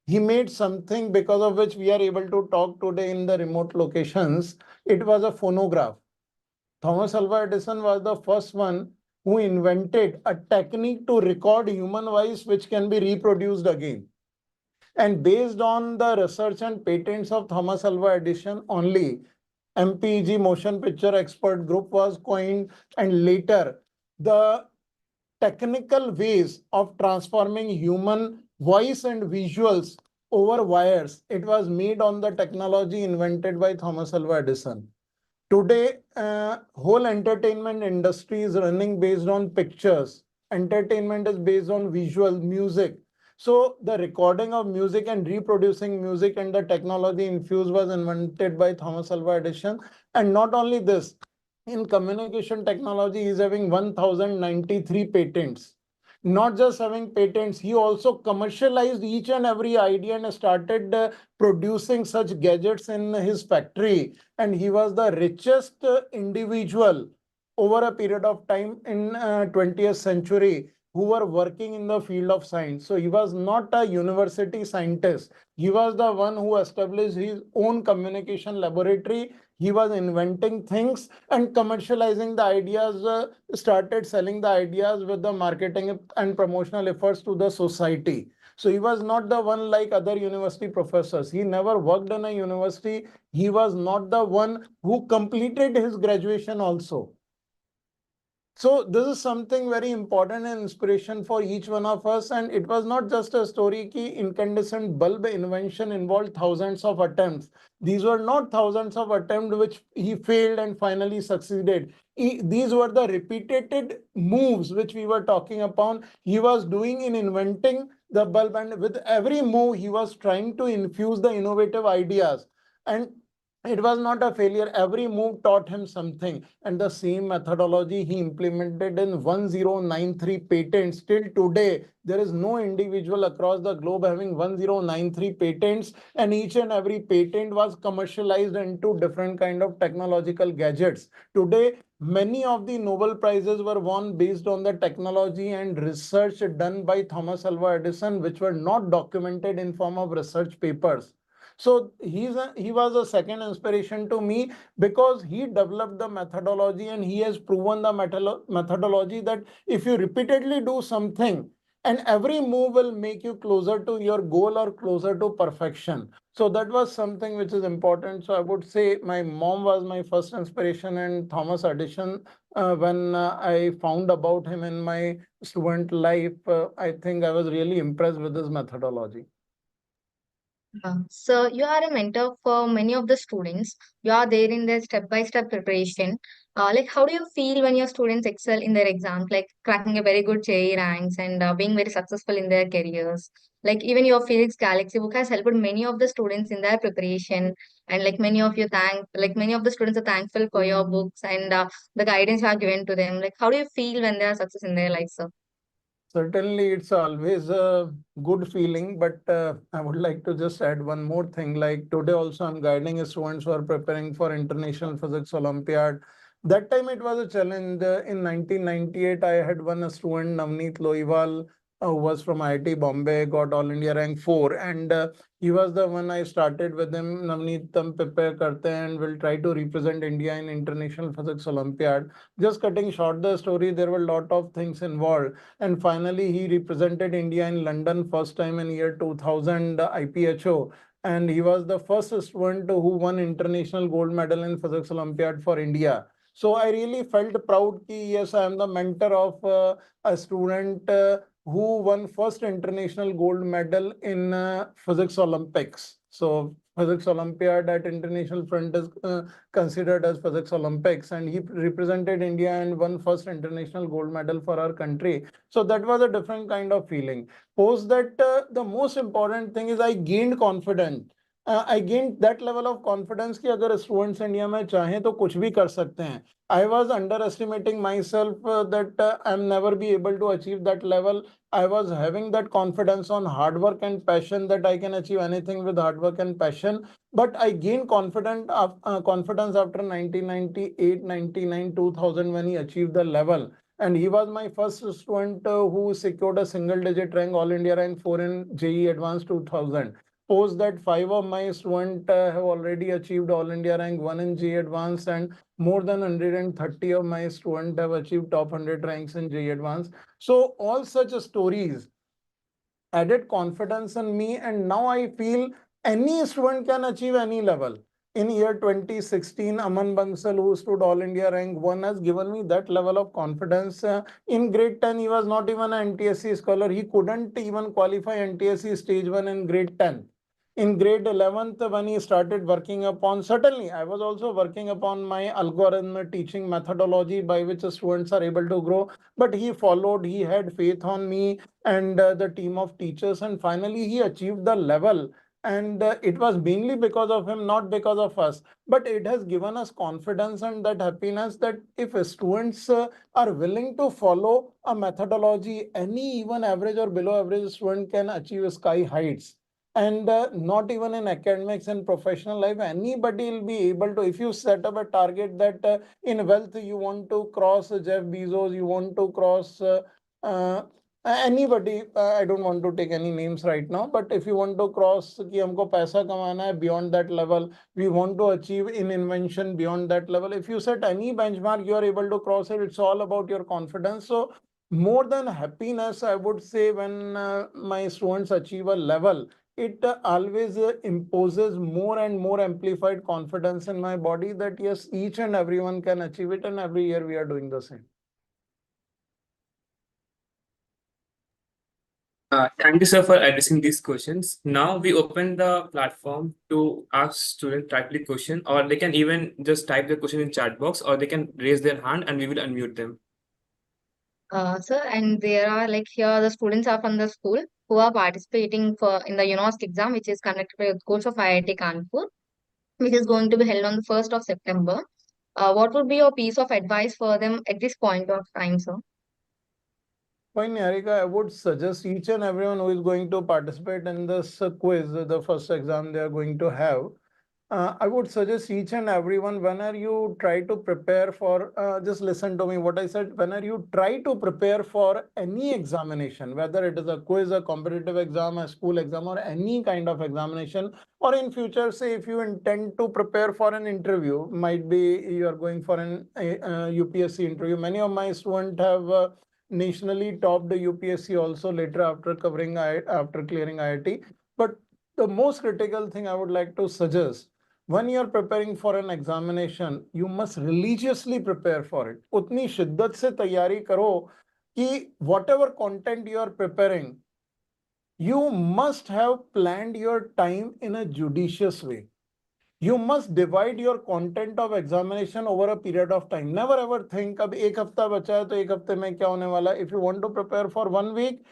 he made something because of which we are able to talk today in the remote locations. It was a phonograph. Thomas Alva Edison was the first one who invented a technique to record human voice which can be reproduced again. And based on the research and patents of Thomas Alva Edison only, MPEG, Motion Picture Expert Group, was coined, and later the technical ways of transforming human voice and visuals over wires. It was made on the technology invented by Thomas Alva Edison. Today, whole entertainment industry is running based on pictures. Entertainment is based on visual music. So the recording of music and reproducing music and the technology infused was invented by Thomas Alva Edison. And not only this, in communication technology, he is having 1093 patents. not just having patents, he also commercialized each and every idea and started producing such gadgets in his factory. And he was the richest individual over a period of time in 20th century who were working in the field of science. So he was not a university scientist. He was the one who established his own communication laboratory. He was inventing things and commercializing the ideas, started selling the ideas with the marketing and promotional efforts to the society. So he was not the one like other university professors. He never worked in a university. He was not the one who completed his graduation also. So this is something very important and inspiration for each one of us. And it was not just a story ki incandescent bulb invention involved thousands of attempts. These were not thousands of attempts which he failed and finally succeeded. These were the repeated moves which we were talking upon. He was doing in inventing the bulb, and with every move he was trying to infuse the innovative ideas. And it was not a failure. Every move taught him something. And the same methodology he implemented in 1093 patents. Till today, there is no individual across the globe having 1093 patents. And each and every patent was commercialized into different kind of technological gadgets. Today, many of the Nobel Prizes were won based on the technology and research done by Thomas Alva Edison, which were not documented in form of research papers. So he was a second inspiration to me because he developed the methodology and he has proven the methodology that if you repeatedly do something, and every move will make you closer to your goal or closer to perfection. So that was something which is important. So I would say my mom was my first inspiration, and Thomas Edison, when I found about him in my student life, I think I was really impressed with his methodology. So you are a mentor for many of the students. You are there in their step-by-step preparation. Like, how do you feel when your students excel in their exams, like cracking a very good JEE ranks and being very successful in their careers? Like, even your Physics Galaxy book has helped many of the students in their preparation, and like many of the students are thankful for your books and the guidance you have given to them. Like, how do you feel when they are success in their life, sir? Certainly, it's always a good feeling, but I would like to just add one more thing. Like today also, I'm guiding students who are preparing for International Physics Olympiad. That time it was a challenge. In 1998, I had one student, Navneet Loiwal, who was from IIT Bombay, got All India rank 4. And he was the one I started with him. Navneet, tum prepare karte and will try to represent India in International Physics Olympiad. Just cutting short the story, there were a lot of things involved. And finally, he represented India in London first time in year 2000 IPHO. And he was the first student who won international gold medal in Physics Olympiad for India. So I really felt proud ki yes, I am the mentor of a student who won first international gold medal in Physics Olympics. So Physics Olympiad at international front is considered as Physics Olympics, and he represented India and won first international gold medal for our country. So that was a different kind of feeling. Post that, the most important thing is I gained confidence. I gained that level of confidence कि अगर students India में चाहें तो कुछ भी कर सकते हैं. I was underestimating myself that I'm never be able to achieve that level. I was having that confidence on hard work and passion that I can achieve anything with hard work and passion. But I gained confidence after 1998, 99, 2000 when he achieved the level. And he was my first student who secured a single digit rank, All India rank 4 in JEE Advanced 2000. Post that, 5 of my students have already achieved All India rank 1 in JEE Advanced, and more than 130 of my students have achieved top 100 ranks in JEE Advanced. So all such stories added confidence in me, and now I feel any student can achieve any level. In year 2016, Aman Bansal, who stood All India rank 1, has given me that level of confidence. In grade 10, he was not even an NTSC scholar. He couldn't even qualify NTSC stage 1 in grade 10. In grade 11th, when he started working upon, certainly I was also working upon my algorithm teaching methodology by which the students are able to grow, but he followed, he had faith on me and the team of teachers, and finally he achieved the level And it was mainly because of him, not because of us. But it has given us confidence and that happiness that if students are willing to follow a methodology, any even average or below average student can achieve sky heights. And not even in academics and professional life, anybody will be able to, if you set up a target that in wealth you want to cross Jeff Bezos, you want to cross uh, anybody, I don't want to take any names right now, but if you want to cross कि हमको पैसा कमाना है beyond that level, we want to achieve in invention beyond that level. If you set any benchmark, you are able to cross it. It's all about your confidence. So more than happiness, I would say when my students achieve a level, it always imposes more and more amplified confidence in my body that yes, each and everyone can achieve it, and every year we are doing the same. Thank you, sir, for addressing these questions. Now we open the platform to ask students directly question, or they can even just type the question in chat box, or they can raise their hand and we will unmute them. Sir, and there are like here the students are from the school who are participating for in the UNOSQ exam, which is conducted by the course of IIT Kanpur, which is going to be held on the 1st of September. What would be your piece of advice for them at this point of time, sir? Fine, Niharika, I would suggest each and everyone who is going to participate in this quiz, the first exam they are going to have, I would suggest each and everyone, whenever you try to prepare for, just listen to me what I said, whenever you try to prepare for any examination, whether it is a quiz, a competitive exam, a school exam, or any kind of examination, or in future, say if you intend to prepare for an interview, might be you are going for an UPSC interview. Many of my students have nationally topped the UPSC also later after covering after clearing IIT. But the most critical thing I would like to suggest, when you are preparing for an examination, you must religiously prepare for it. उतनी शिद्दत से तैयारी करो कि whatever content you are preparing, you must have planned your time in a judicious way. You must divide your content of examination over a period of time. Never ever think अब एक हफ्ता बचा है तो एक हफ्ते में क्या होने वाला. If you want to prepare for 1 week,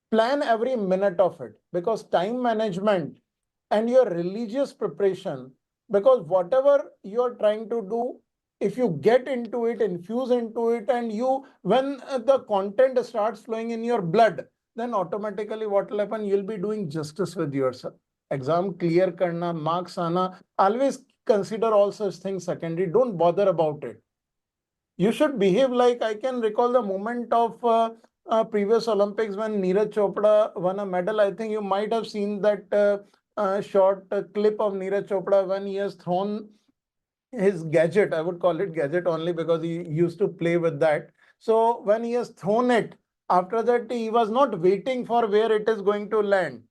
plan every minute of it, because time management and your religious preparation, because whatever you're trying to do, if you get into it, infuse into it, and you, when the content starts flowing in your blood, then automatically what will happen, you'll be doing justice with yourself. Exam clear karna, marks ana, always consider all such things secondary. Don't bother about it. You should behave like, I can recall the moment of previous Olympics when Neeraj Chopra won a medal. I think you might have seen that short clip of Neeraj Chopra when he has thrown his gadget. I would call it gadget only because he used to play with that. So when he has thrown it, after that he was not waiting for where it is going to land.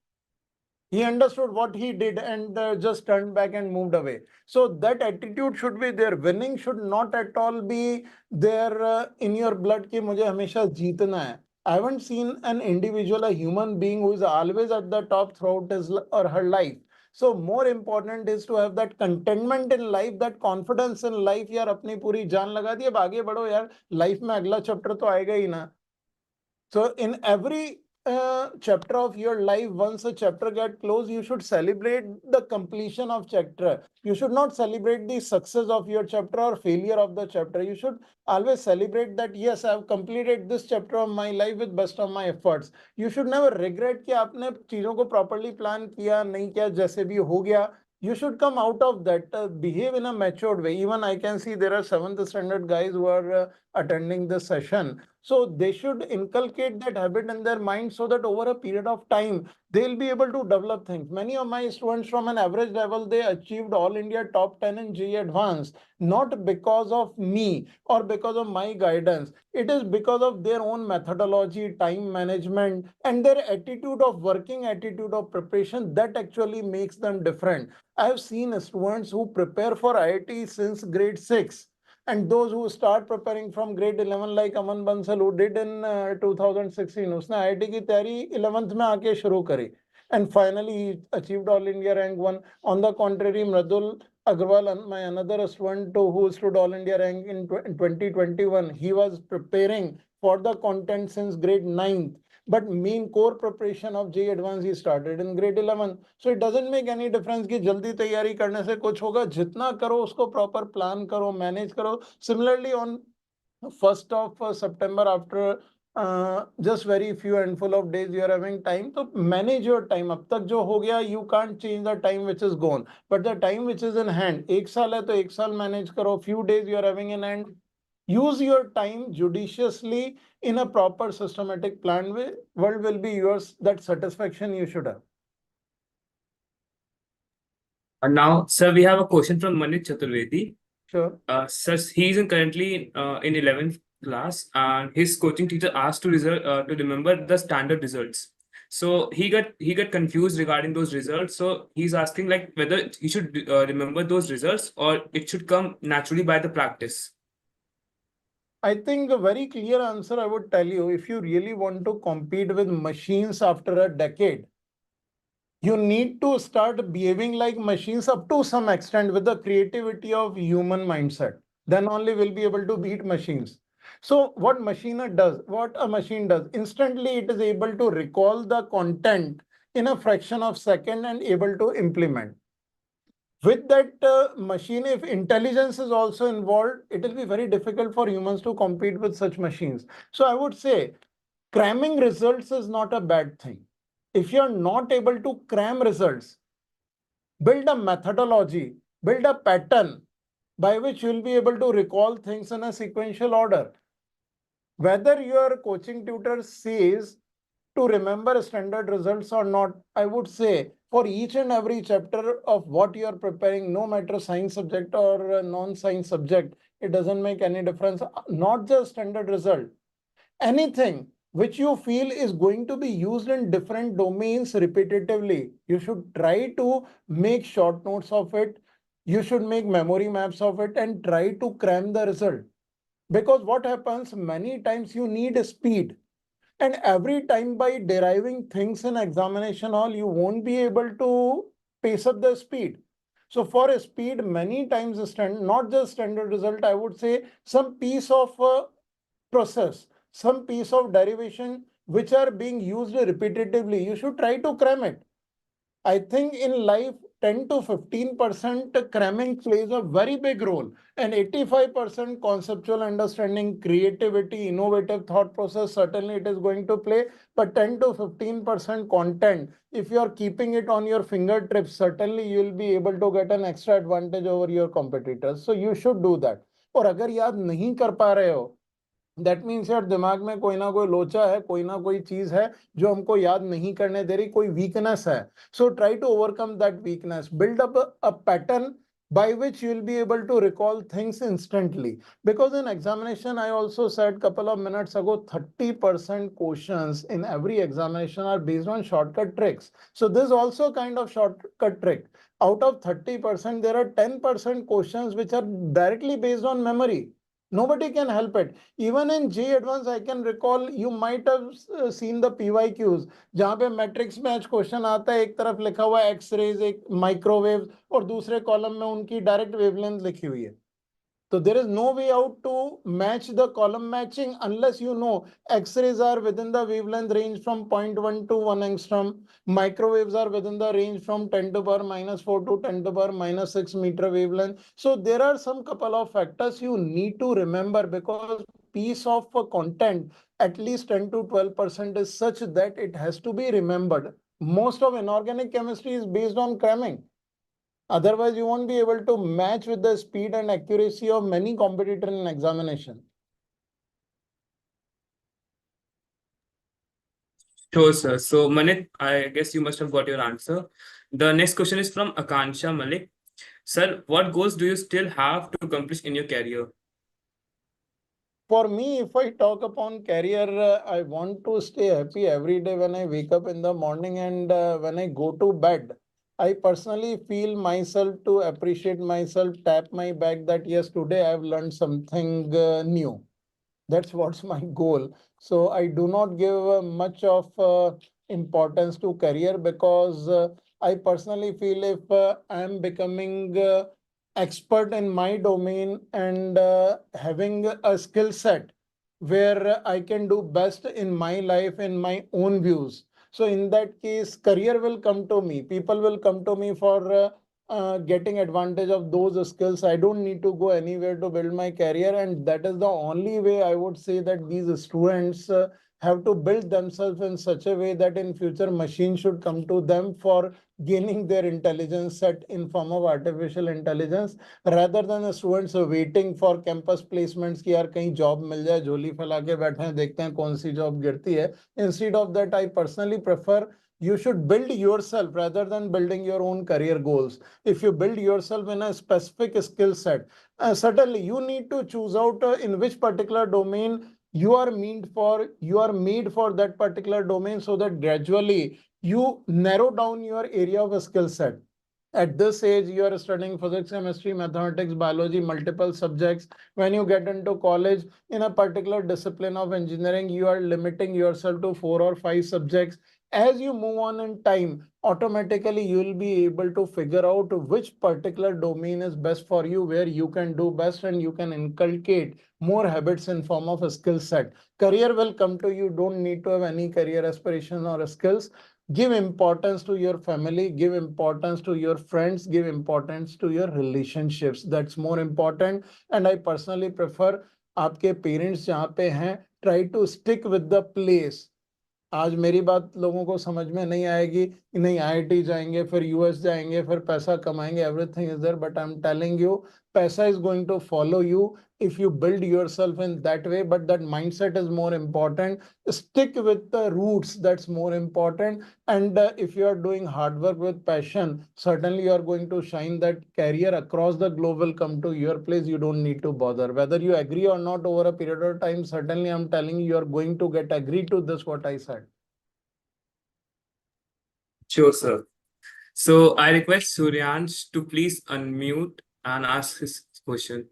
He understood what he did and just turned back and moved away. So that attitude should be there. Winning should not at all be there in your blood कि मुझे हमेशा जीतना है. I haven't seen an individual, a human being who is always at the top throughout his or her life. So more important is to have that contentment in life, that confidence in life. यार अपनी पूरी जान लगा दी, अब आगे बढ़ो यार, life में अगला चैप्टर तो आएगा ही ना. So in every chapter of your life, once a chapter get closed, you should celebrate the completion of chapter. You should not celebrate the success of your chapter or failure of the chapter. You should always celebrate that yes, I have completed this chapter of my life with best of my efforts. You should never regret कि आपने चीजों को properly plan किया नहीं किया, जैसे भी हो गया. You should come out of that, behave in a matured way. Even I can see there are 7th standard guys who are attending this session. So they should inculcate that habit in their mind so that over a period of time, they'll be able to develop things. Many of my students from an average level, they achieved All India top 10 in JEE Advanced, not because of me or because of my guidance. It is because of their own methodology, time management, and their attitude of working, attitude of preparation that actually makes them different. I have seen students who prepare for IIT since grade 6. And those who start preparing from grade 11 like Aman Bansal who did in 2016, उसने IIT की तैयारी 11th में आके शुरू करी. And finally he achieved All India rank 1. On the contrary, Mradul Agrawal, my another student who stood All India rank in 2021, he was preparing for the content since grade 9th. but main core preparation of JEE Advanced he started in grade 11. So it doesn't make any difference कि जल्दी तैयारी करने से कुछ होगा, जितना करो उसको proper plan करो, manage करो. Similarly, on 1st of September, after just very few handful of days you are having time, so manage your time. अब तक जो हो गया, you can't change the time which is gone, but the time which is in hand, एक साल है तो एक साल manage करो, few days you are having in hand, use your time judiciously in a proper systematic plan way. World will be yours. That satisfaction you should have. And now, sir, we have a question from Manit Chaturvedi. Sure. Sir, he is currently in 11th class, and his coaching teacher asked to remember the standard results. So he got confused regarding those results. So he's asking like whether he should remember those results or it should come naturally by the practice. I think a very clear answer I would tell you, if you really want to compete with machines after a decade, you need to start behaving like machines up to some extent with the creativity of human mindset. Then only we'll be able to beat machines. So what a machine does, instantly it is able to recall the content in a fraction of second and able to implement. With that machine, if intelligence is also involved, it will be very difficult for humans to compete with such machines. So I would say cramming results is not a bad thing. If you're not able to cram results, build a methodology, build a pattern by which you'll be able to recall things in a sequential order. Whether your coaching tutor says to remember standard results or not, I would say for each and every chapter of what you are preparing, no matter science subject or non-science subject, it doesn't make any difference. Not just standard result, anything which you feel is going to be used in different domains repetitively, you should try to make short notes of it. You should make memory maps of it and try to cram the result. Because what happens many times, you need speed. And every time by deriving things in examination hall, you won't be able to pace up the speed. So for a speed, many times not just standard result, I would say some piece of process, some piece of derivation which are being used repetitively, you should try to cram it. I think in life, 10 to 15% cramming plays a very big role, and 85% conceptual understanding, creativity, innovative thought process, certainly it is going to play, but 10 to 15% content, if you are keeping it on your fingertips, certainly you will be able to get an extra advantage over your competitors. So you should do that. और अगर याद नहीं कर पा रहे हो, that means यार दिमाग में कोई ना कोई लोचा है, कोई ना कोई चीज है जो हमको याद नहीं करने दे रही, कोई वीकनेस है. So try to overcome that weakness, build up a pattern by which you will be able to recall things instantly. Because in examination, I also said couple of minutes ago, 30% questions in every examination are based on shortcut tricks. So this is also kind of shortcut trick. Out of 30%, there are 10% questions which are directly based on memory. Nobody can help it. Even in JEE Advanced, I can recall, you might have seen the PYQs, जहाँ पे matrix में आज question आता है, एक तरफ लिखा हुआ है एक्सरेज, एक माइक्रोवेव, और दूसरे कॉलम में उनकी डायरेक्ट वेवलेंथ लिखी हुई है. So there is no way out to match the column matching unless you know X-rays are within the wavelength range from 0.1 to 1 angstrom. Microwaves are within the range from 10 to power minus 4 to 10 to power minus 6 meter wavelength. So there are some couple of factors you need to remember, because piece of content, at least 10 to 12% is such that it has to be remembered. Most of inorganic chemistry is based on cramming. Otherwise, you won't be able to match with the speed and accuracy of many competitors in examination. Sure, sir. So, Manit, I guess you must have got your answer. The next question is from Akansha Malik. Sir, what goals do you still have to accomplish in your career? For me, if I talk upon career, I want to stay happy every day when I wake up in the morning and when I go to bed. I personally feel myself to appreciate myself, tap my back that yes, today I've learned something new. That's what's my goal. So I do not give much of importance to career, because I personally feel if I'm becoming expert in my domain and having a skill set where I can do best in my life, in my own views. So in that case, career will come to me. People will come to me for getting advantage of those skills. I don't need to go anywhere to build my career. And that is the only way I would say that these students have to build themselves in such a way that in future machines should come to them for gaining their intelligence set in form of artificial intelligence, rather than the students waiting for campus placements कि यार कहीं job मिल जाए, झोली फैला के बैठे हैं, देखते हैं कौन सी job गिरती है. Instead of that, I personally prefer you should build yourself rather than building your own career goals. If you build yourself in a specific skill set, certainly you need to choose out in which particular domain you are made for that particular domain, so that gradually you narrow down your area of a skill set. At this age, you are studying physics, chemistry, mathematics, biology, multiple subjects. When you get into college in a particular discipline of engineering, you are limiting yourself to 4 or 5 subjects. As you move on in time, automatically you will be able to figure out which particular domain is best for you, where you can do best, and you can inculcate more habits in form of a skill set. Career will come to you. Don't need to have any career aspiration or skills. Give importance to your family, give importance to your friends, give importance to your relationships. That's more important. And I personally prefer आपके parents जहाँ पे हैं, try to stick with the place. आज मेरी बात लोगों को समझ में नहीं आएगी कि नहीं आईआईटी जाएंगे, फिर यूएस जाएंगे, फिर पैसा कमाएंगे, everything is there, but I am telling you, पैसा is going to follow you if you build yourself in that way, but that mindset is more important. Stick with the roots, that's more important. And if you are doing hard work with passion, certainly you are going to shine. That career across the globe will come to your place. You don't need to bother whether you agree or not over a period of time. Certainly I'm telling you, you are going to get agreed to this what I said. Sure, sir. So I request Suryansh to please unmute and ask his question.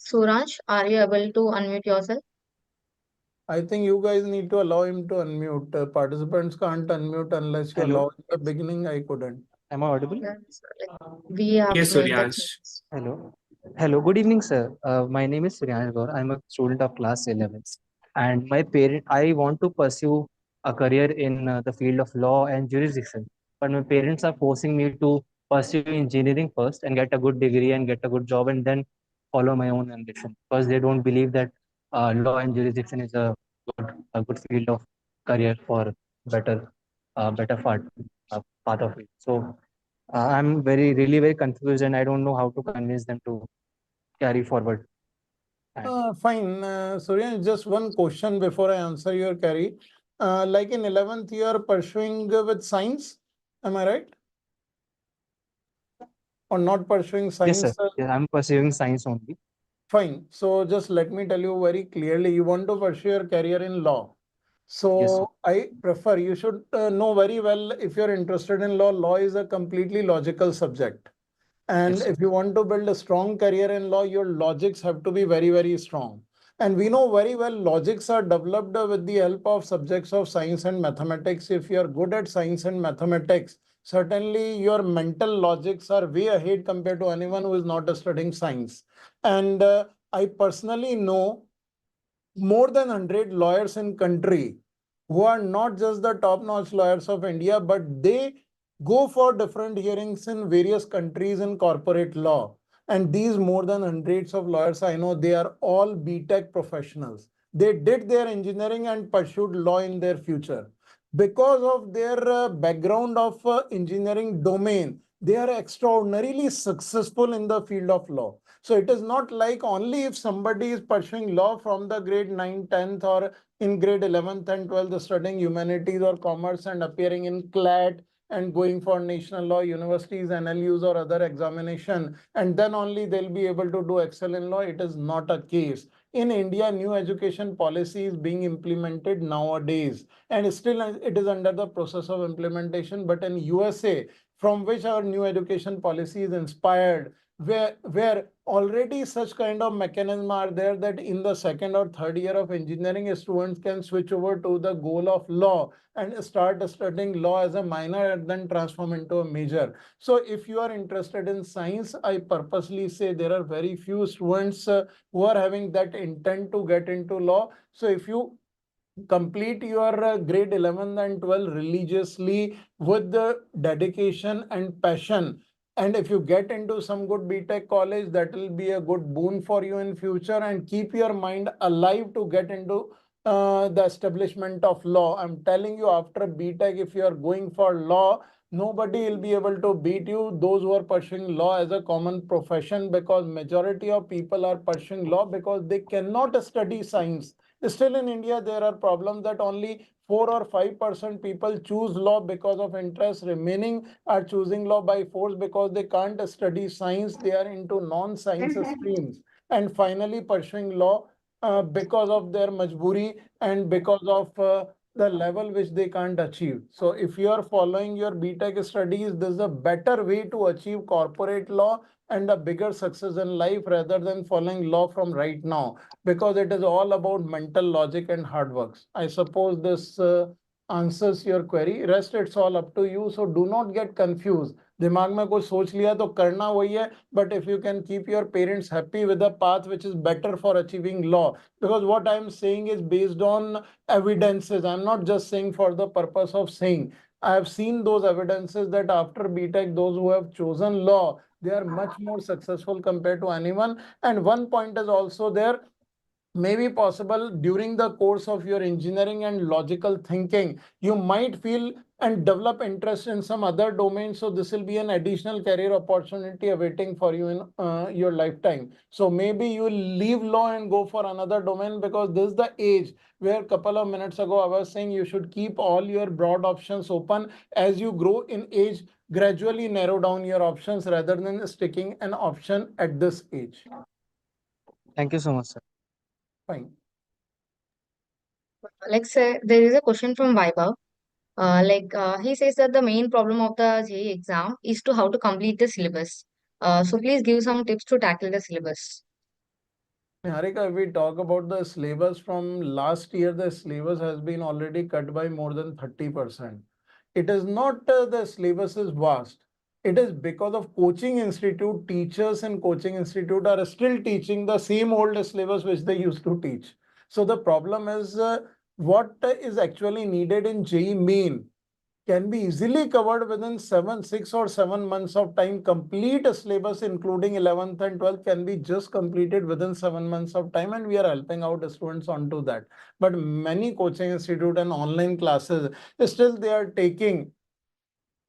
Suransh, are you able to unmute yourself? I think you guys need to allow him to unmute. Participants can't unmute unless you Hello. allow. In the beginning, I couldn't. Am I audible? Yes, we have Yes, made that Suryansh. change. Hello. Hello. Good evening, sir. My name is Suryansh Gaur. I'm a student of class 11. And I want to pursue a career in the field of law and jurisdiction. But my parents are forcing me to pursue engineering first and get a good degree and get a good job and then follow my own ambition, because they don't believe that law and jurisdiction is a good field of career for better path of it. So I'm really very confused and I don't know how to convince them to carry forward. Fine. Surya, just one question before I answer your query. Like in 11th, you are pursuing with science. Am I right? Or not pursuing science? Yes, sir. Yeah, I'm pursuing science only. Fine. So just let me tell you very clearly, you want to pursue your career in law. So Yes, sir. I prefer you should know very well, if you're interested in law, law is a completely logical subject. And Yes. if you want to build a strong career in law, your logics have to be very, very strong. And we know very well logics are developed with the help of subjects of science and mathematics. If you are good at science and mathematics, certainly your mental logics are way ahead compared to anyone who is not studying science. And I personally know more than 100 lawyers in country who are not just the top-notch lawyers of India, but they go for different hearings in various countries in corporate law. And these more than hundreds of lawyers I know, they are all BTech professionals. They did their engineering and pursued law in their future. Because of their background of engineering domain, they are extraordinarily successful in the field of law. So it is not like only if somebody is pursuing law from the grade 9, 10th or in grade 11th and 12th studying humanities or commerce and appearing in CLAT and going for national law universities, NLUs or other examination, and then only they'll be able to do excel in law. It is not a case. In India, new education policy is being implemented nowadays, and still it is under the process of implementation. But in USA, from which our new education policy is inspired, where already such kind of mechanism are there that in the second or third year of engineering, students can switch over to the goal of law and start studying law as a minor and then transform into a major. So if you are interested in science, I purposely say there are very few students who are having that intent to get into law. So if you complete your grade 11 and 12 religiously with the dedication and passion, and if you get into some good BTech college, that will be a good boon for you in future, and keep your mind alive to get into the establishment of law. I'm telling you, after BTech, if you are going for law, nobody will be able to beat you, those who are pursuing law as a common profession, because majority of people are pursuing law because they cannot study science. Still in India, there are problems that only 4 or 5% people choose law because of interest. Remaining are choosing law by force because they can't study science. They are into non-science streams. And finally, pursuing law because of their majburi and because of the level which they can't achieve. So if you are following your BTech studies, this is a better way to achieve corporate law and a bigger success in life rather than following law from right now, because it is all about mental logic and hard works. I suppose this answers your query. Rest, it's all up to you. So do not get confused. दिमाग में कुछ सोच लिया तो करना वही है, but if you can keep your parents happy with a path which is better for achieving law, because what I'm saying is based on evidences. I'm not just saying for the purpose of saying. I have seen those evidences that after BTech, those who have chosen law, they are much more successful compared to anyone. And one point is also there, may be possible during the course of your engineering and logical thinking, you might feel and develop interest in some other domain. So this will be an additional career opportunity awaiting for you in your lifetime. So maybe you will leave law and go for another domain, because this is the age where a couple of minutes ago I was saying you should keep all your broad options open. As you grow in age, gradually narrow down your options rather than sticking an option at this age. Thank you so much, sir. Fine. Like, say, there is a question from Viber. He says that the main problem of the JEE exam is to how to complete the syllabus. So please give some tips to tackle the syllabus. Harika, if we talk about the syllabus from last year, the syllabus has been already cut by more than 30%. It is not the syllabus is vast. It is because of coaching institute, teachers in coaching institute are still teaching the same old syllabus which they used to teach. So the problem is what is actually needed in JEE main can be easily covered within 6 or 7 months of time. Complete a syllabus, including 11th and 12th, can be just completed within 7 months of time, and we are helping out students onto that. But many coaching institute and online classes, still they are taking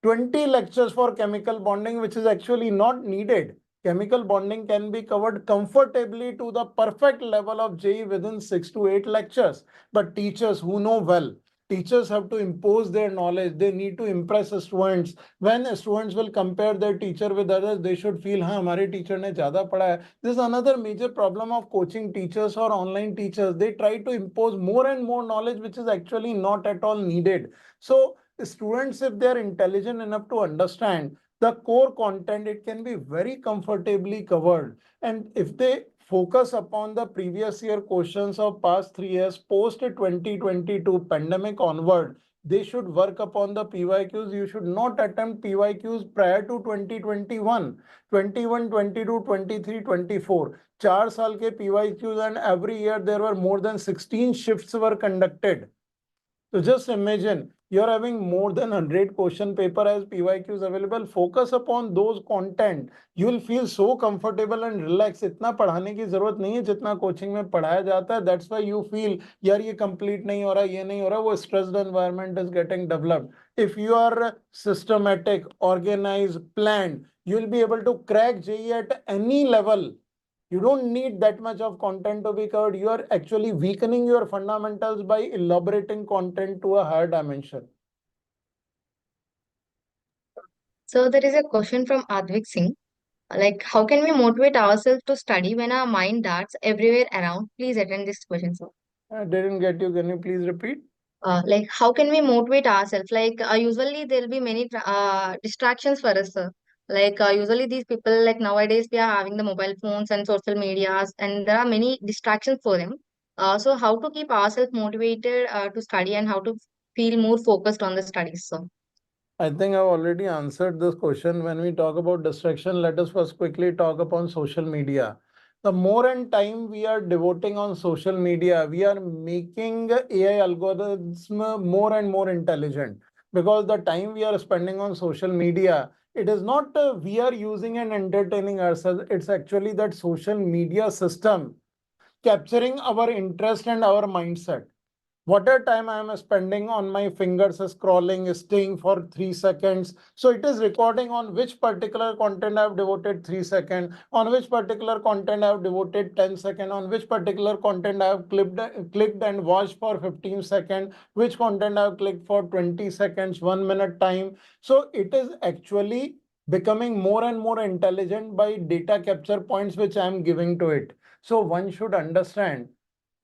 20 lectures for chemical bonding, which is actually not needed. Chemical bonding can be covered comfortably to the perfect level of JEE within 6 to 8 lectures. But teachers who know well, teachers have to impose their knowledge. They need to impress students. When students will compare their teacher with others, they should feel, हाँ हमारे teacher ने ज़्यादा पढ़ा है. This is another major problem of coaching teachers or online teachers. They try to impose more and more knowledge, which is actually not at all needed. So students, if they are intelligent enough to understand the core content, it can be very comfortably covered. And if they focus upon the previous year questions of past 3 years, post 2022 pandemic onward, they should work upon the PYQs. You should not attempt PYQs prior to 2021, 21, 22, 23, 24. 4 साल के PYQs, and every year there were more than 16 shifts were conducted. So just imagine you're having more than 100 question paper as PYQs available. Focus upon those content. You'll feel so comfortable and relaxed. इतना पढ़ाने की जरूरत नहीं है जितना coaching में पढ़ाया जाता है. That's why you feel यार ये complete नहीं हो रहा, ये नहीं हो रहा. वो stressed environment is getting developed. If you are systematic, organized, planned, you'll be able to crack JEE at any level. You don't need that much of content to be covered. You are actually weakening your fundamentals by elaborating content to a higher dimension. So there is a question from Advik Singh. How can we motivate ourselves to study when our mind darts everywhere around? Please attend this question, sir. I didn't get you. Can you please repeat? How can we motivate ourselves? Usually there will be many distractions for us, sir. Like usually these people, like nowadays we are having the mobile phones and social medias, and there are many distractions for them. So how to keep ourselves motivated to study and how to feel more focused on the studies? So I think I've already answered this question. When we talk about distraction, let us first quickly talk upon social media. The more and time we are devoting on social media, we are making AI algorithms more and more intelligent, because the time we are spending on social media, it is not we are using and entertaining ourselves. It's actually that social media system capturing our interest and our mindset. Whatever time I am spending on my fingers scrolling, staying for 3 seconds. So it is recording on which particular content I have devoted 3 seconds, on which particular content I have devoted 10 seconds, on which particular content I have clicked and watched for 15 seconds, which content I have clicked for 20 seconds, 1 minute time. So it is actually becoming more and more intelligent by data capture points which I am giving to it. So one should understand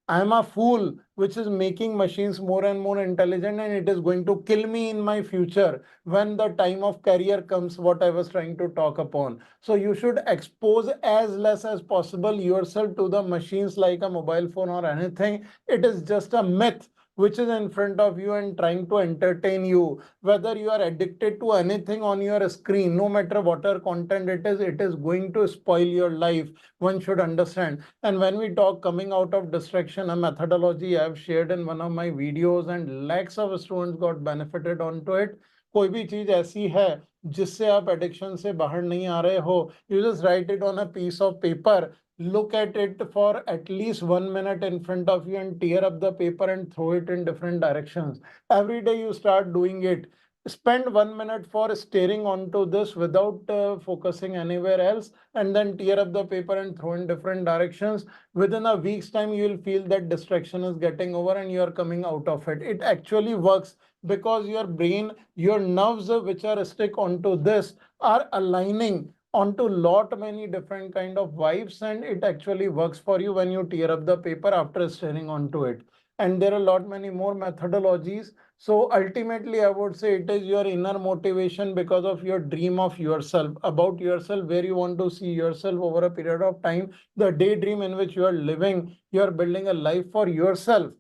I'm a fool which is making machines more and more intelligent, and it is going to kill me in my future when the time of career comes, what I was trying to talk upon. So you should expose as less as possible yourself to the machines like a mobile phone or anything. It is just a myth which is in front of you and trying to entertain you. Whether you are addicted to anything on your screen, no matter what content it is going to spoil your life. One should understand. And when we talk coming out of distraction, a methodology I have shared in one of my videos, and lakhs of students got benefited onto it. कोई भी चीज ऐसी है जिससे आप addiction से बाहर नहीं आ रहे हो, you just write it on a piece of paper, look at it for at least 1 minute in front of you and tear up the paper and throw it in different directions. Every day you start doing it. Spend 1 minute for staring onto this without focusing anywhere else, and then tear up the paper and throw in different directions. Within a week's time, you will feel that distraction is getting over and you are coming out of it. It actually works because your brain, your nerves which are stick onto this are aligning onto lot many different kind of vibes, and it actually works for you when you tear up the paper after staring onto it. And there are a lot many more methodologies. So ultimately, I would say it is your inner motivation because of your dream of yourself, about yourself, where you want to see yourself over a period of time, the daydream in which you are living, you are building a life for yourself.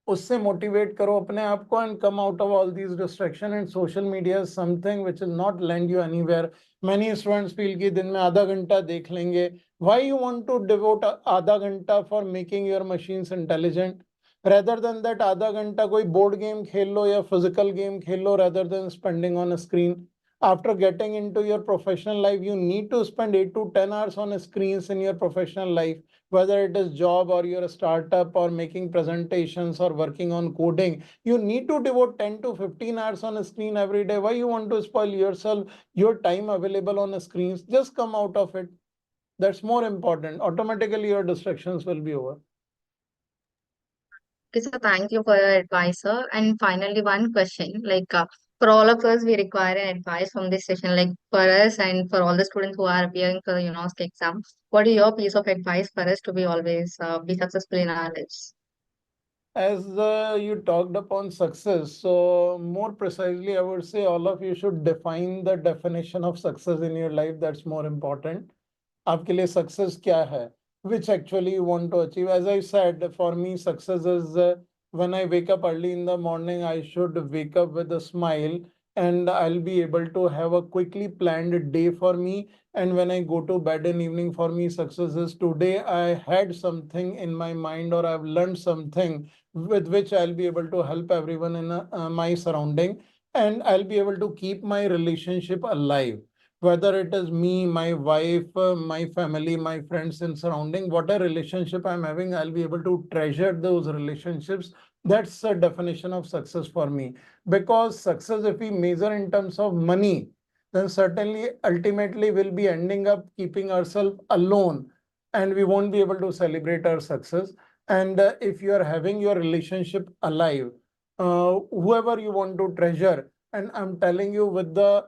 उससे motivate करो अपने आप को and come out of all these distraction. And social media is something which will not lend you anywhere. Many students feel कि दिन में आधा घंटा देख लेंगे. Why you want to devote आधा घंटा for making your machines intelligent? Rather than that आधा घंटा कोई board game खेल लो या physical game खेल लो, rather than spending on a screen. After getting into your professional life, you need to spend 8 to 10 hours on screens in your professional life, whether it is job or your startup or making presentations or working on coding. You need to devote 10 to 15 hours on a screen every day. Why you want to spoil yourself, your time available on screens? Just come out of it. That's more important. Automatically your distractions will be over. okay, so thank you for your advice, sir. And finally, one question, like for all of us, we require an advice from this session, like for us and for all the students who are appearing for the UNOSQ exam. What is your piece of advice for us to be always be successful in our lives? As you talked upon success, so more precisely, I would say all of you should define the definition of success in your life. That's more important. आपके लिए success क्या है? Which actually you want to achieve? As I said, for me, success is when I wake up early in the morning, I should wake up with a smile, and I'll be able to have a quickly planned day for me. And when I go to bed in evening, for me, success is today I had something in my mind or I've learned something with which I'll be able to help everyone in my surrounding, and I'll be able to keep my relationship alive. Whether it is me, my wife, my family, my friends and surrounding, whatever relationship I'm having, I'll be able to treasure those relationships. That's a definition of success for me. Because success, if we measure in terms of money, then certainly ultimately we'll be ending up keeping ourselves alone and we won't be able to celebrate our success. And if you are having your relationship alive, whoever you want to treasure, and I'm telling you with the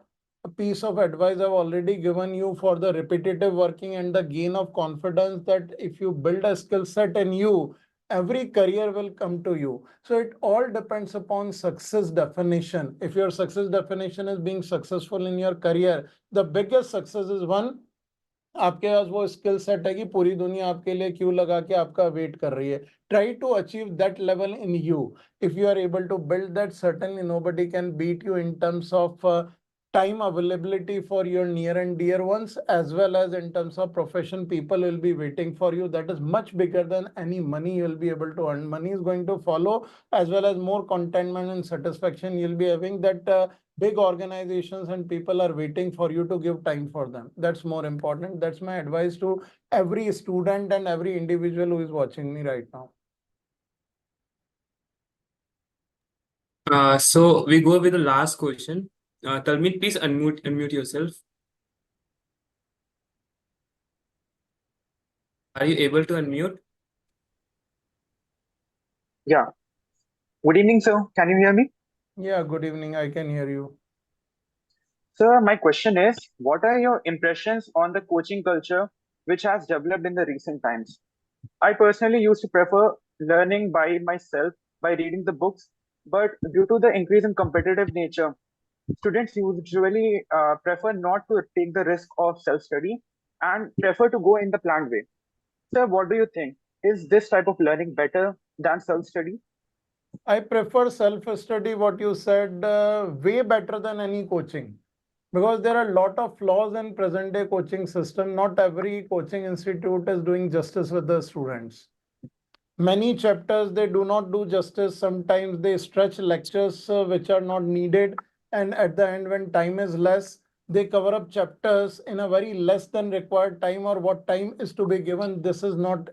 piece of advice I've already given you for the repetitive working and the gain of confidence, that if you build a skill set in you, every career will come to you. So it all depends upon success definition. If your success definition is being successful in your career, the biggest success is one, आपके पास वो skill set है कि पूरी दुनिया आपके लिए Q लगा के आपका वेट कर रही है. Try to achieve that level in you. If you are able to build that, certainly nobody can beat you in terms of time availability for your near and dear ones, as well as in terms of profession. People will be waiting for you. That is much bigger than any money you'll be able to earn. Money is going to follow, as well as more contentment and satisfaction you'll be having, that big organizations and people are waiting for you to give time for them. That's more important. That's my advice to every student and every individual who is watching me right now. So we go with the last question. Talmeet, please unmute yourself. Are you able to unmute? Yeah. Good evening, sir. Can you hear me? Yeah, good evening. I can hear you. Sir, my question is, what are your impressions on the coaching culture which has developed in the recent times? I personally used to prefer learning by myself by reading the books, but due to the increase in competitive nature, students usually prefer not to take the risk of self-study and prefer to go in the planned way. Sir, what do you think? Is this type of learning better than self-study? I prefer self-study, what you said, way better than any coaching. Because there are a lot of flaws in present day coaching system. Not every coaching institute is doing justice with the students. Many chapters, they do not do justice. Sometimes they stretch lectures which are not needed. And at the end, when time is less, they cover up chapters in a very less than required time, or what time is to be given. This is not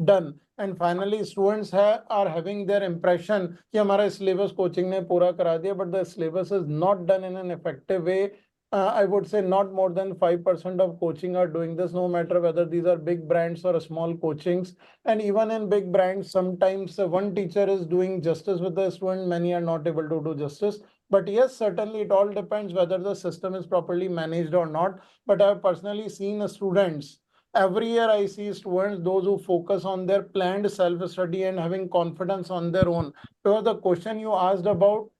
done. And finally, students are having their impression कि हमारा syllabus coaching ने पूरा करा दिया, but the syllabus is not done in an effective way. I would say not more than 5% of coaching are doing this, no matter whether these are big brands or small coachings. And even in big brands, sometimes one teacher is doing justice with the student, many are not able to do justice. But yes, certainly it all depends whether the system is properly managed or not. But I have personally seen students. Every year I see students, those who focus on their planned self-study and having confidence on their own. So the question you asked about,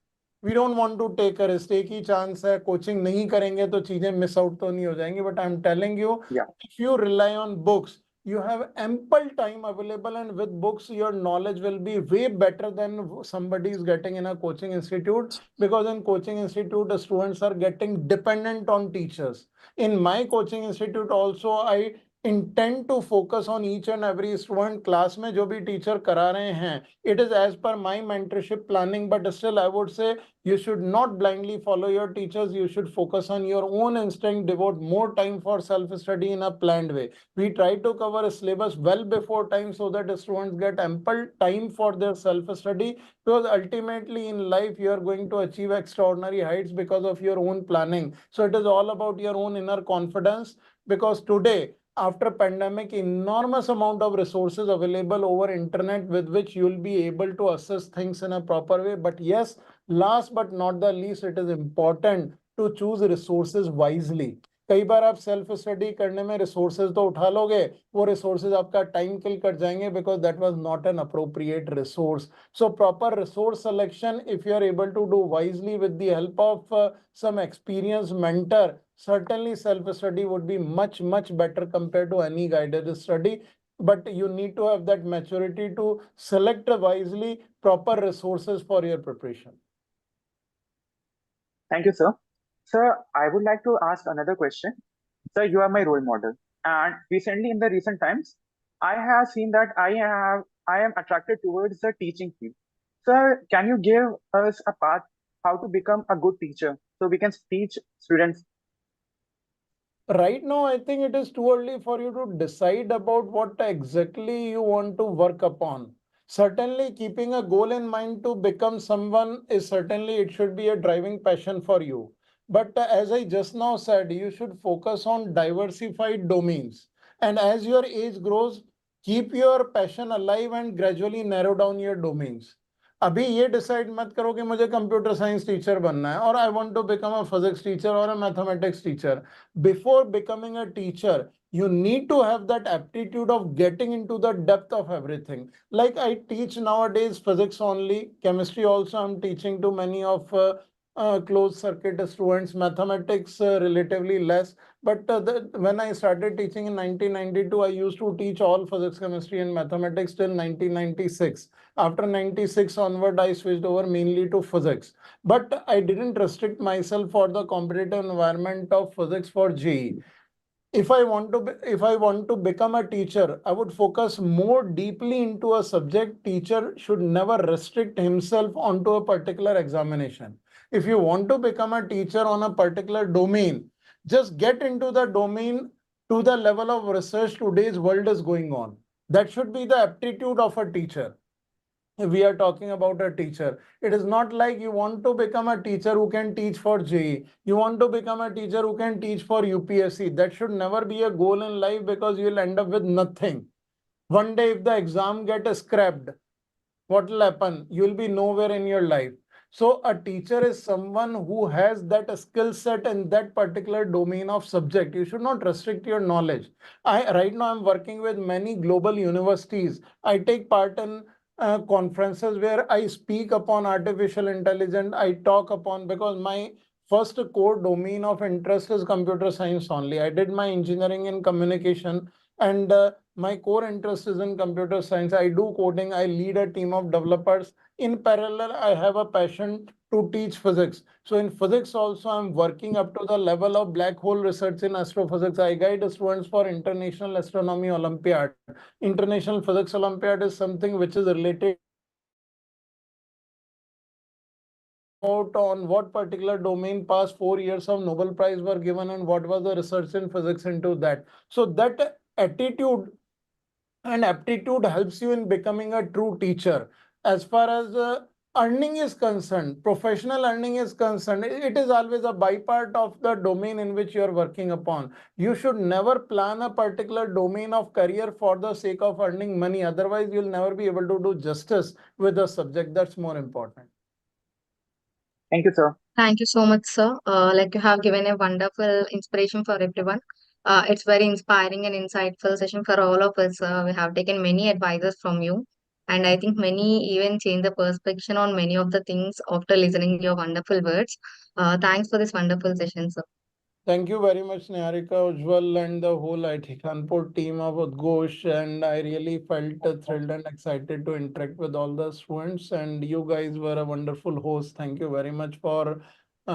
we don't want to take a risk. एक ही chance है, coaching नहीं करेंगे तो चीजें miss out तो नहीं हो जाएंगी. But I'm telling you, if you rely on books, you have ample time available, and with books, your knowledge will be way better than somebody is getting in a coaching institute. Because in coaching institute, the students are getting dependent on teachers. In my coaching institute also, I intend to focus on each and every student. Class में जो भी teacher करा रहे हैं, it is as per my mentorship planning. But still, I would say you should not blindly follow your teachers. You should focus on your own instinct, devote more time for self-study in a planned way. We try to cover a syllabus well before time so that the students get ample time for their self-study, because ultimately in life you are going to achieve extraordinary heights because of your own planning. So it is all about your own inner confidence, because today, after pandemic, enormous amount of resources available over internet with which you will be able to assess things in a proper way. But yes, last but not the least, it is important to choose resources wisely. कई बार आप self study करने में resources तो उठा लोगे, वो resources आपका time kill कर जाएंगे, because that was not an appropriate resource. So proper resource selection, if you are able to do wisely with the help of some experienced mentor, certainly self study would be much better compared to any guided study. But you need to have that maturity to select wisely proper resources for your preparation. Thank you, sir. Sir, I would like to ask another question. Sir, you are my role model, and recently in the recent times, I have seen that I am attracted towards the teaching field. Sir, can you give us a path how to become a good teacher so we can teach students? Right now, I think it is too early for you to decide about what exactly you want to work upon. Certainly, keeping a goal in mind to become someone is certainly, it should be a driving passion for you. But as I just now said, you should focus on diversified domains. And as your age grows, keep your passion alive and gradually narrow down your domains. अभी ये decide मत करो कि मुझे computer science teacher बनना है और I want to become a physics teacher और a mathematics teacher. Before becoming a teacher, you need to have that aptitude of getting into the depth of everything. Like I teach nowadays physics only, chemistry also I'm teaching to many of closed circuit students, mathematics relatively less. But when I started teaching in 1992, I used to teach all physics, chemistry, and mathematics till 1996. After 96 onward, I switched over mainly to physics. But I didn't restrict myself for the competitive environment of physics for JEE. If I want to become a teacher, I would focus more deeply into a subject. Teacher should never restrict himself onto a particular examination. If you want to become a teacher on a particular domain, just get into the domain to the level of research today's world is going on. That should be the aptitude of a teacher. If we are talking about a teacher, it is not like you want to become a teacher who can teach for JEE. You want to become a teacher who can teach for UPSC. That should never be a goal in life, because you will end up with nothing. One day, if the exam gets scrapped, what will happen? You will be nowhere in your life. So a teacher is someone who has that skill set in that particular domain of subject. You should not restrict your knowledge. Right now I'm working with many global universities. I take part in conferences where I speak upon artificial intelligence. I talk upon, because my first core domain of interest is computer science only. I did my engineering in communication, and my core interest is in computer science. I do coding. I lead a team of developers. In parallel, I have a passion to teach physics. So in physics also, I'm working up to the level of black hole research in astrophysics. I guide students for International Astronomy Olympiad. International Physics Olympiad is something which is related on what particular domain past 4 years of Nobel Prize were given and what was the research in physics into that. So that attitude and aptitude helps you in becoming a true teacher. As far as earning is concerned, professional earning is concerned, it is always a bypart of the domain in which you are working upon. You should never plan a particular domain of career for the sake of earning money. Otherwise, you'll never be able to do justice with the subject. That's more important. Thank you, sir. Thank you so much, sir. Like you have given a wonderful inspiration for everyone. It's very inspiring and insightful session for all of us. We have taken many advices from you, and I think many even change the perspective on many of the things after listening your wonderful words. Thanks for this wonderful session, sir. Thank you very much, Niharika, Ujjwal, and the whole IT Kanpur team of Udghosh. And I really felt thrilled and excited to interact with all the students. And you guys were a wonderful host. Thank you very much for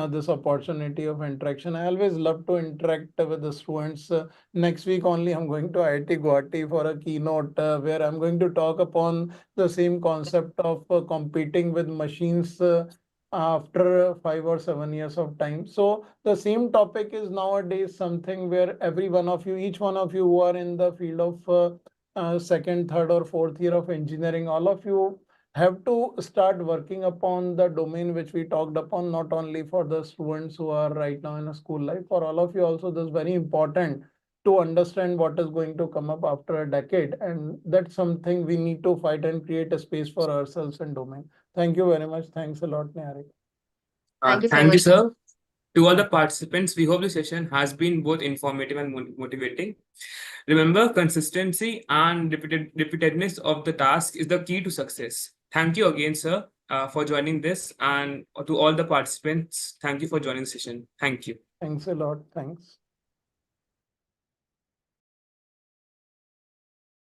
this opportunity of interaction. I always love to interact with the students. Next week only, I'm going to IIT Guwahati for a keynote where I'm going to talk upon the same concept of competing with machines after 5 or 7 years of time. So the same topic is nowadays something where every one of you, each one of you who are in the field of second, third, or fourth year of engineering, all of you have to start working upon the domain which we talked upon, not only for the students who are right now in a school life. For all of you also, this is very important to understand what is going to come up after a decade. And that's something we need to fight and create a space for ourselves and domain. Thank you very much. Thanks a lot, Niharika. Thank you so Thank you, much, sir. sir. To all the participants, we hope the session has been both informative and motivating. Remember, consistency and repeatedness of the task is the key to success. Thank you again, sir, for joining this, and to all the participants, thank you for joining the session. Thank you. Thanks a lot. Thanks.